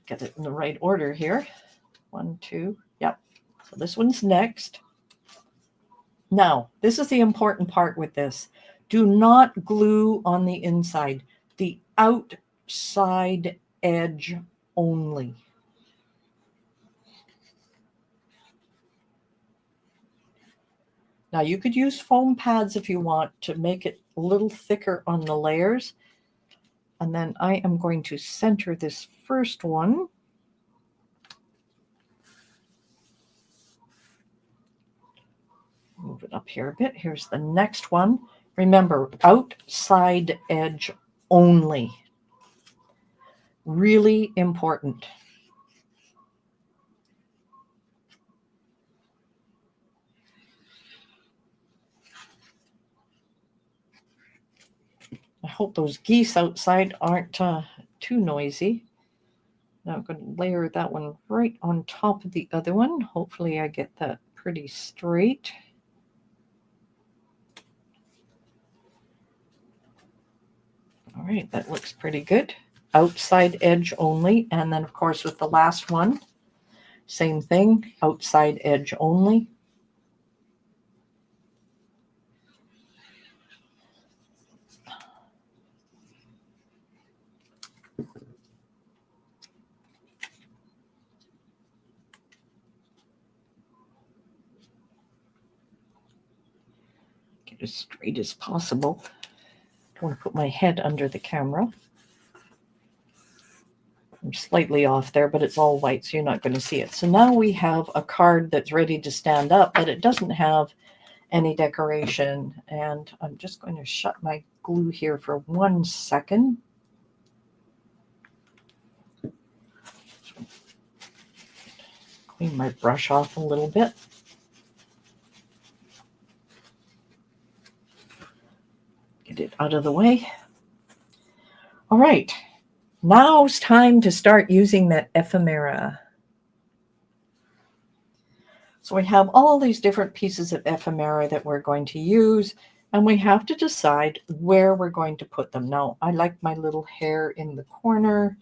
Get it in the right order here. 1, 2, yep. So this one's next. Now, this is the important part with this. Do not glue on the inside. The outside edge only. Now you could use foam pads if you want to make it a little thicker on the layers. And then I am going to center this first one. Move it up here a bit. Here's the next one. Remember, outside edge only. Really important. I hope those geese outside aren't too noisy. Now I'm going to layer that one right on top of the other one. Hopefully I get that pretty straight. All right, that looks pretty good. Outside edge only. And then, of course, with the last one, same thing, outside edge only. Get as straight as possible. I want to put my head under the camera. I'm slightly off there, but it's all white, so you're not going to see it. So now we have a card that's ready to stand up, but it doesn't have any decoration. And I'm just going to shut my glue here for 1 second. Clean my brush off a little bit. Get it out of the way. All right. Now's time to start using that ephemera. So we have all these different pieces of ephemera that we're going to use, and we have to decide where we're going to put them. Now, I like my little hair in the corner.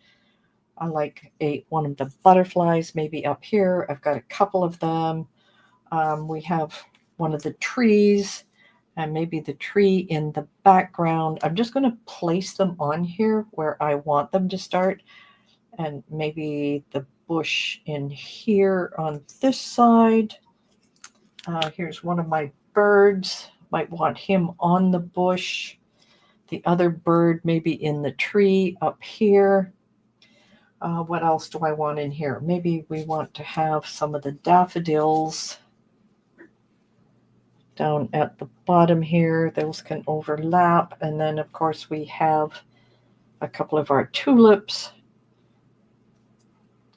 I like one of the butterflies maybe up here. I've got a couple of them. We have one of the trees and maybe the tree in the background. I'm just going to place them on here where I want them to start, and maybe the bush in here on this side. Here's one of my birds. Might want him on the bush. The other bird maybe in the tree up here. What else do I want in here? Maybe we want to have some of the daffodils down at the bottom here. Those can overlap. And then, of course, we have a couple of our tulips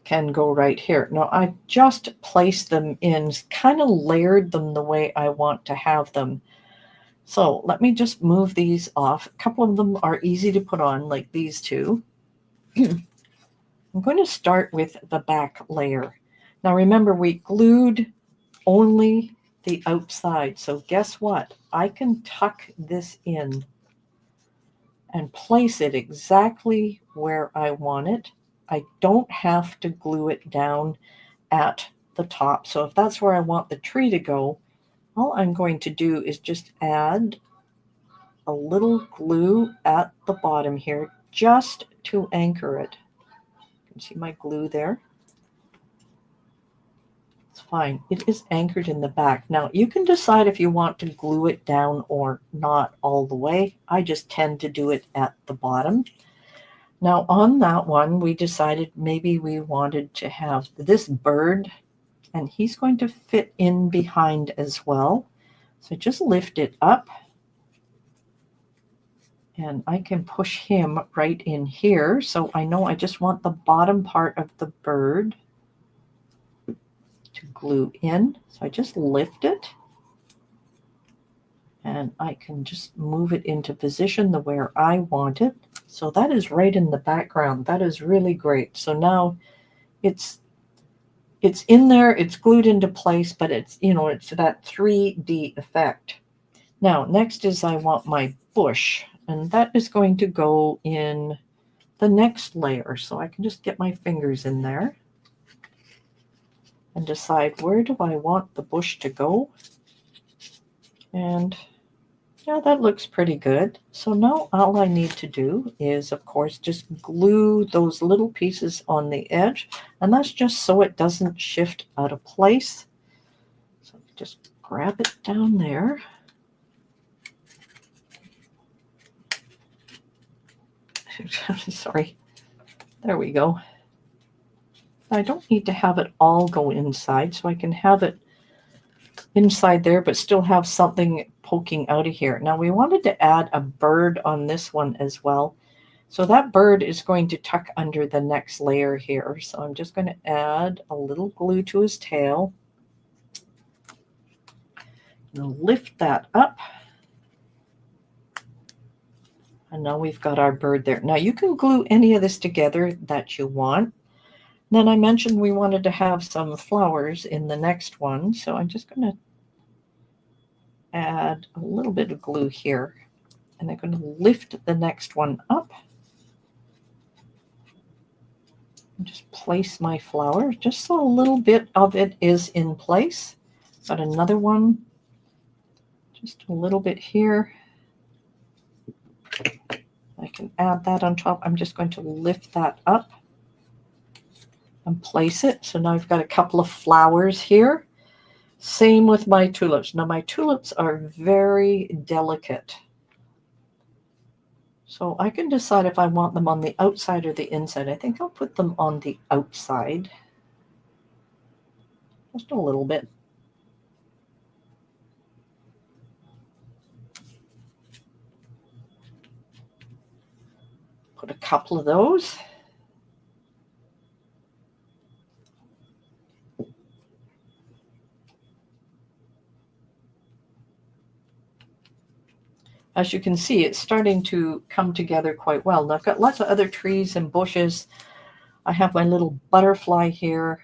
can go right here. Now, I just placed them in, kind of layered them the way I want to have them. So let me just move these off. A couple of them are easy to put on, like these two. I'm going to start with the back layer. Now, remember, we glued only the outside. So guess what? I can tuck this in and place it exactly where I want it. I don't have to glue it down at the top. So if that's where I want the tree to go, all I'm going to do is just add a little glue at the bottom here just to anchor it. You can see my glue there. It's fine. It is anchored in the back. Now you can decide if you want to glue it down or not all the way. I just tend to do it at the bottom. Now on that one, we decided maybe we wanted to have this bird, and he's going to fit in behind as well. So just lift it up, and I can push him right in here. So I know I just want the bottom part of the bird to glue in. So I just lift it, and I can just move it into position the where I want it. So that is right in the background. That is really great. So now it's in there, it's glued into place, but it's, it's that 3D effect. Now, next is I want my bush, and that is going to go in the next layer. So I can just get my fingers in there and decide where do I want the bush to go. And yeah, that looks pretty good. So now all I need to do is, of course, just glue those little pieces on the edge. And that's just so it doesn't shift out of place. So just grab it down there. Sorry. There we go. I don't need to have it all go inside, so I can have it inside there, but still have something poking out of here. Now we wanted to add a bird on this one as well. So that bird is going to tuck under the next layer here. So I'm just going to add a little glue to his tail. And lift that up. And now we've got our bird there. Now you can glue any of this together that you want. Then I mentioned we wanted to have some flowers in the next one. So I'm just going to add a little bit of glue here, and I'm going to lift the next one up and just place my flower just so a little bit of it is in place. Got another one just a little bit here. I can add that on top. I'm just going to lift that up and place it. So now I've got a couple of flowers here. Same with my tulips. Now my tulips are very delicate. So I can decide if I want them on the outside or the inside. I think I'll put them on the outside. Just a little bit. Put a couple of those. as you can see, it's starting to come together quite well. And I've got lots of other trees and bushes. I have my little butterfly here.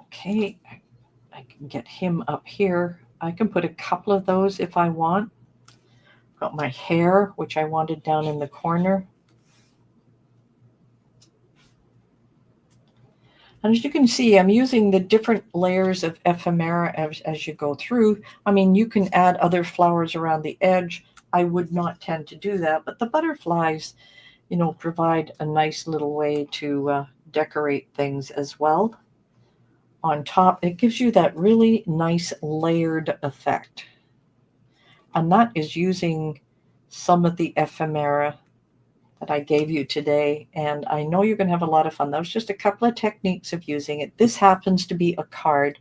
Okay, I can get him up here. I can put a couple of those if I want. Got my hair, which I wanted down in the corner. And as you can see, I'm using the different layers of ephemera as you go through. I mean, you can add other flowers around the edge. I would not tend to do that, but the butterflies, you know, provide a nice little way to decorate things as well. On top, it gives you that really nice layered effect. And that is using some of the ephemera that I gave you today. And I know you're going to have a lot of fun. That was just a couple of techniques of using it. This happens to be a card,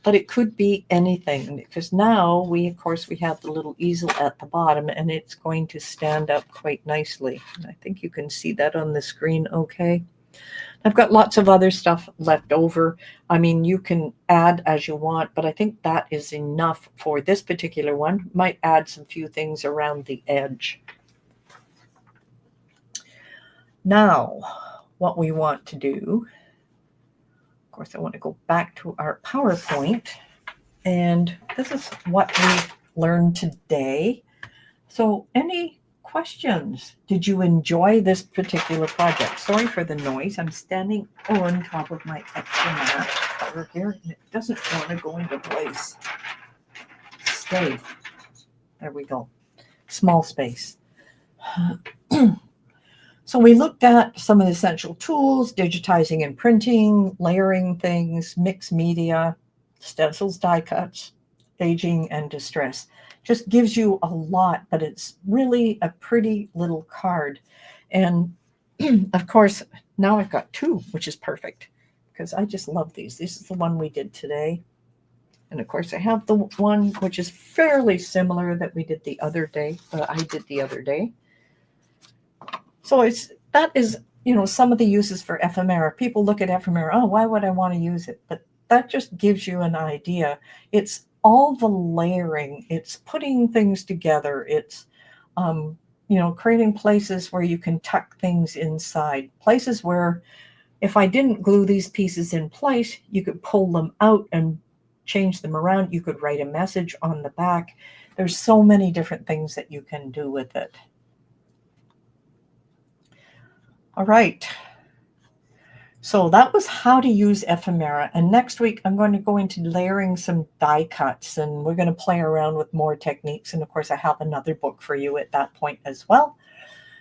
but it could be anything, because now of course, we have the little easel at the bottom, and it's going to stand up quite nicely. And I think you can see that on the screen okay. I've got lots of other stuff left over. I mean, you can add as you want, but I think that is enough for this particular one. Might add some few things around the edge. Now, what we want to do, of course, I want to go back to our PowerPoint, and this is what we learned today. So any questions? Did you enjoy this particular project? Sorry for the noise. I'm standing on top of my extra mat cover here, and it doesn't want to go into place. Stay. There we go. Small space. So we looked at some of the essential tools: digitizing and printing, layering things, mixed media, stencils, die cuts, aging, and distress. Just gives you a lot, but it's really a pretty little card. And of course, now I've got two, which is perfect, because I just love these. This is the one we did today. And of course, I have the one which is fairly similar that we did the other day. I did the other day. So that is, you know, some of the uses for ephemera. People look at ephemera, oh, why would I want to use it? But that just gives you an idea. It's all the layering. It's putting things together. It's, you know, creating places where you can tuck things inside. Places where if I didn't glue these pieces in place, you could pull them out and change them around. You could write a message on the back. There's so many different things that you can do with it. All right, so that was how to use ephemera. And next week, I'm going to go into layering some die cuts, and we're going to play around with more techniques. And of course, I have another book for you at that point as well.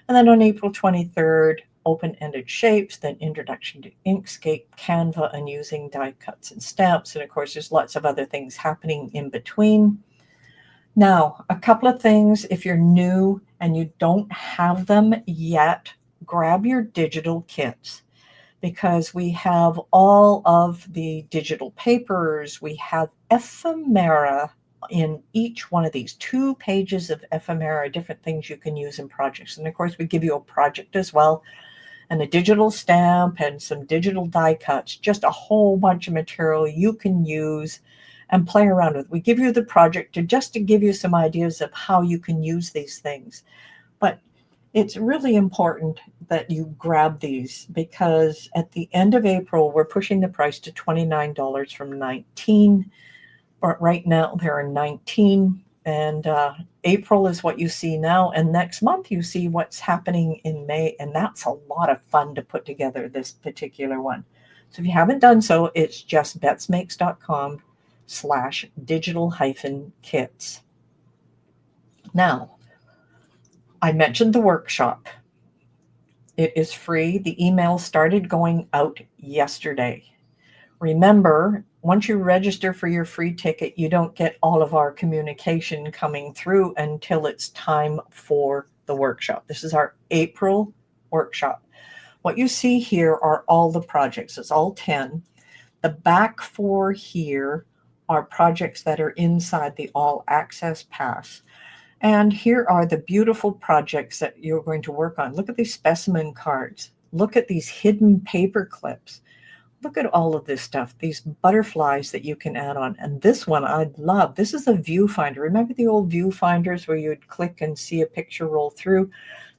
And then on April 23rd, open-ended shapes, then introduction to Inkscape, Canva, and using die cuts and stamps. And of course, there's lots of other things happening in between. Now, a couple of things. If you're new and you don't have them yet, grab your digital kits, because we have all of the digital papers. We have ephemera in each one of these, 2 pages of ephemera, different things you can use in projects. And of course, we give you a project as well, and a digital stamp and some digital die cuts, just a whole bunch of material you can use and play around with. We give you the project to give you some ideas of how you can use these things. But it's really important that you grab these, because at the end of April, we're pushing the price to $29 from $19. But right now, there are 19. And April is what you see now. And next month, you see what's happening in May. And that's a lot of fun to put together this particular one. So if you haven't done so, it's just betsmakes.com/digital-kits. Now, I mentioned the workshop. It is free. The email started going out yesterday. Remember, once you register for your free ticket, you don't get all of our communication coming through until it's time for the workshop. This is our April workshop. What you see here are all the projects. It's all 10. The back 4 here are projects that are inside the All Access Pass. And here are the beautiful projects that you're going to work on. Look at these specimen cards. Look at these hidden paper clips. look at all of this stuff, these butterflies that you can add on. And this one I love. This is a viewfinder. Remember the old viewfinders where you'd click and see a picture roll through?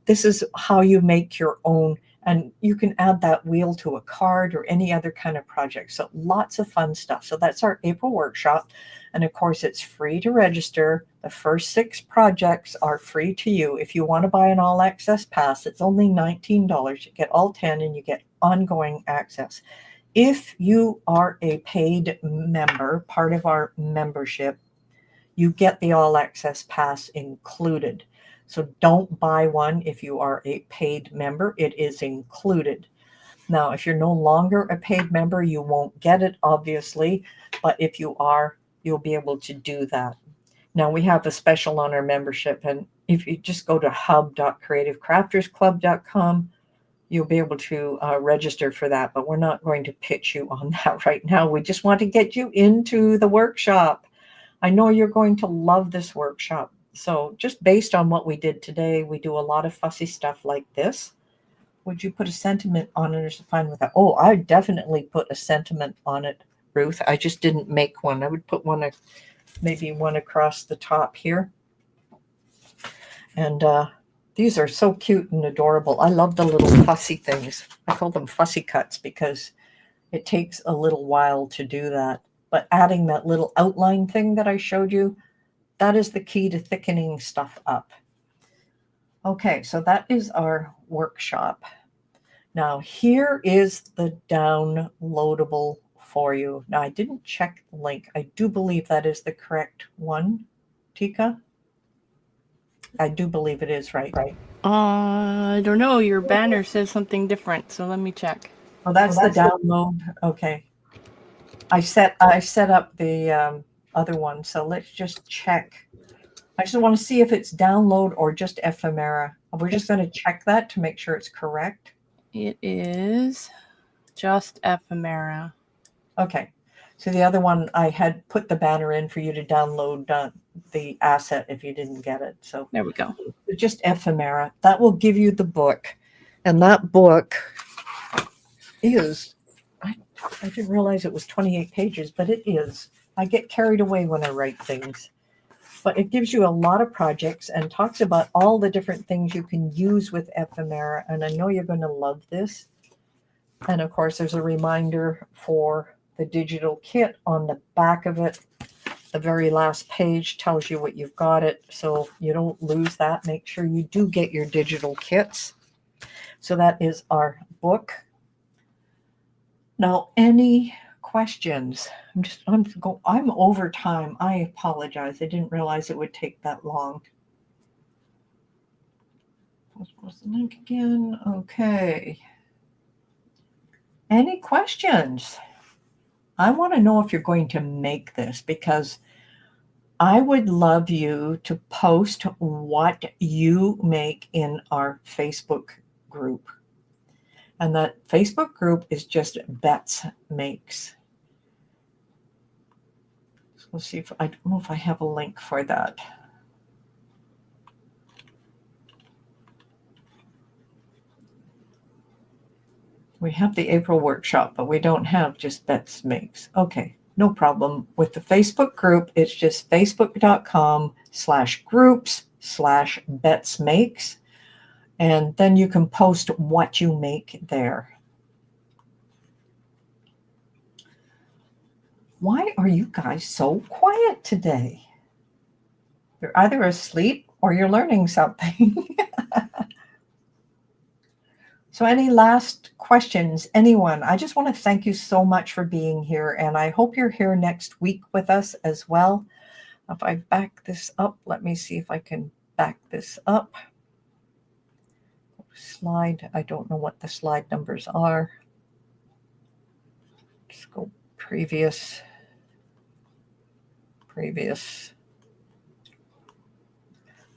This is how you make your own, and you can add that wheel to a card or any other kind of project. So lots of fun stuff. So that's our April workshop. And of course, it's free to register. The first 6 projects are free to you. If you want to buy an all access pass, it's only $19. You get all 10 and you get ongoing access. If you are a paid member, part of our membership, you get the all access pass included. So don't buy one if you are a paid member. It is included. Now, if you're no longer a paid member, you won't get it, obviously. But if you are, you'll be able to do that. Now, we have a special on our membership. And if you just go to hub.creativecraftersclub.com, you'll be able to register for that. But we're not going to pitch you on that right now. We just want to get you into the workshop. I know you're going to love this workshop. So just based on what we did today, we do a lot of fussy stuff like this. Would you put a sentiment on it or fine with that? Oh, I definitely put a sentiment on it, Ruth. I just didn't make one. I would put one, maybe one across the top here. And these are so cute and adorable. I love the little fussy things. I call them fussy cuts because it takes a little while to do that. But adding that little outline thing that I showed you, that is the key to thickening stuff up. Okay, so that is our workshop. Now here is the downloadable for you. Now I didn't check the link. I do believe that is the correct one, Tika. I do believe it is right.
I don't know. Your banner says something different, so let me check.
Oh, that's the download. Okay. I set up the other one, so let's just check. I just want to see if it's download or just Ephemera. We're just going to check that to make sure it's correct.
It is just Ephemera.
Okay. So the other one, I had put the banner in for you to download the asset if you didn't get it. So
there we go.
Just Ephemera. That will give you the book. And that book is, I didn't realize it was 28 pages, but it is. I get carried away when I write things. But it gives you a lot of projects and talks about all the different things you can use with Ephemera. And I know you're going to love this. And of course, there's a reminder for the digital kit on the back of it. The very last page tells you what you've got it. So you don't lose that. Make sure you do get your digital kits. So that is our book. Now, any questions? I'm over time. I apologize. I didn't realize it would take that long. What's the link again? Okay. Any questions? I want to know if you're going to make this, because I would love you to post what you make in our Facebook group. And that Facebook group is just Bette's Makes. So let's see if I don't know if I have a link for that. We have the April workshop, but we don't have just Bette's Makes. Okay, no problem. With the Facebook group, it's just facebook.com/groups/Bette's Makes. And then you can post what you make there. Why are you guys so quiet today? You're either asleep or you're learning something. So any last questions, anyone? I just want to thank you so much for being here. And I hope you're here next week with us as well. If I back this up, let me see if I can back this up. Slide. I don't know what the slide numbers are. Just go previous.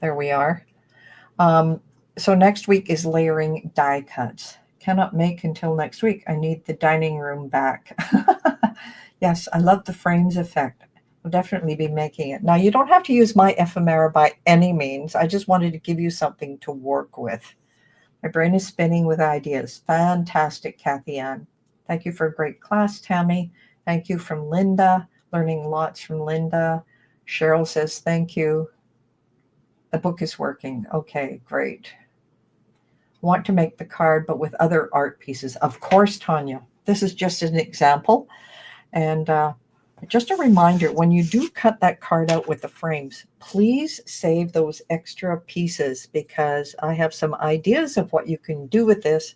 There we are. So next week is layering die cuts. Cannot make until next week. I need the dining room back. Yes, I love the frames effect. I'll definitely be making it. Now, you don't have to use my Ephemera by any means. I just wanted to give you something to work with. My brain is spinning with ideas. Fantastic, Kathy Ann. Thank you for a great class, Tammy. Thank you from Linda. Learning lots from Linda. Cheryl says thank you. The book is working. Okay, great. Want to make the card, but with other art pieces. Of course, Tanya. This is just an example. And just a reminder, when you do cut that card out with the frames, please save those extra pieces, because I have some ideas of what you can do with this.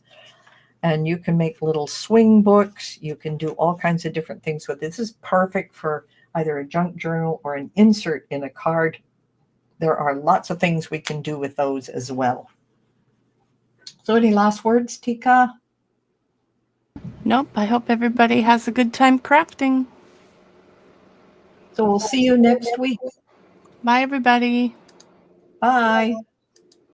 And you can make little swing books. You can do all kinds of different things with this. This is perfect for either a junk journal or an insert in a card. There are lots of things we can do with those as well. So any last words, Tika?
Nope. I hope everybody has a good time crafting.
So we'll see you next week.
Bye, everybody.
Bye.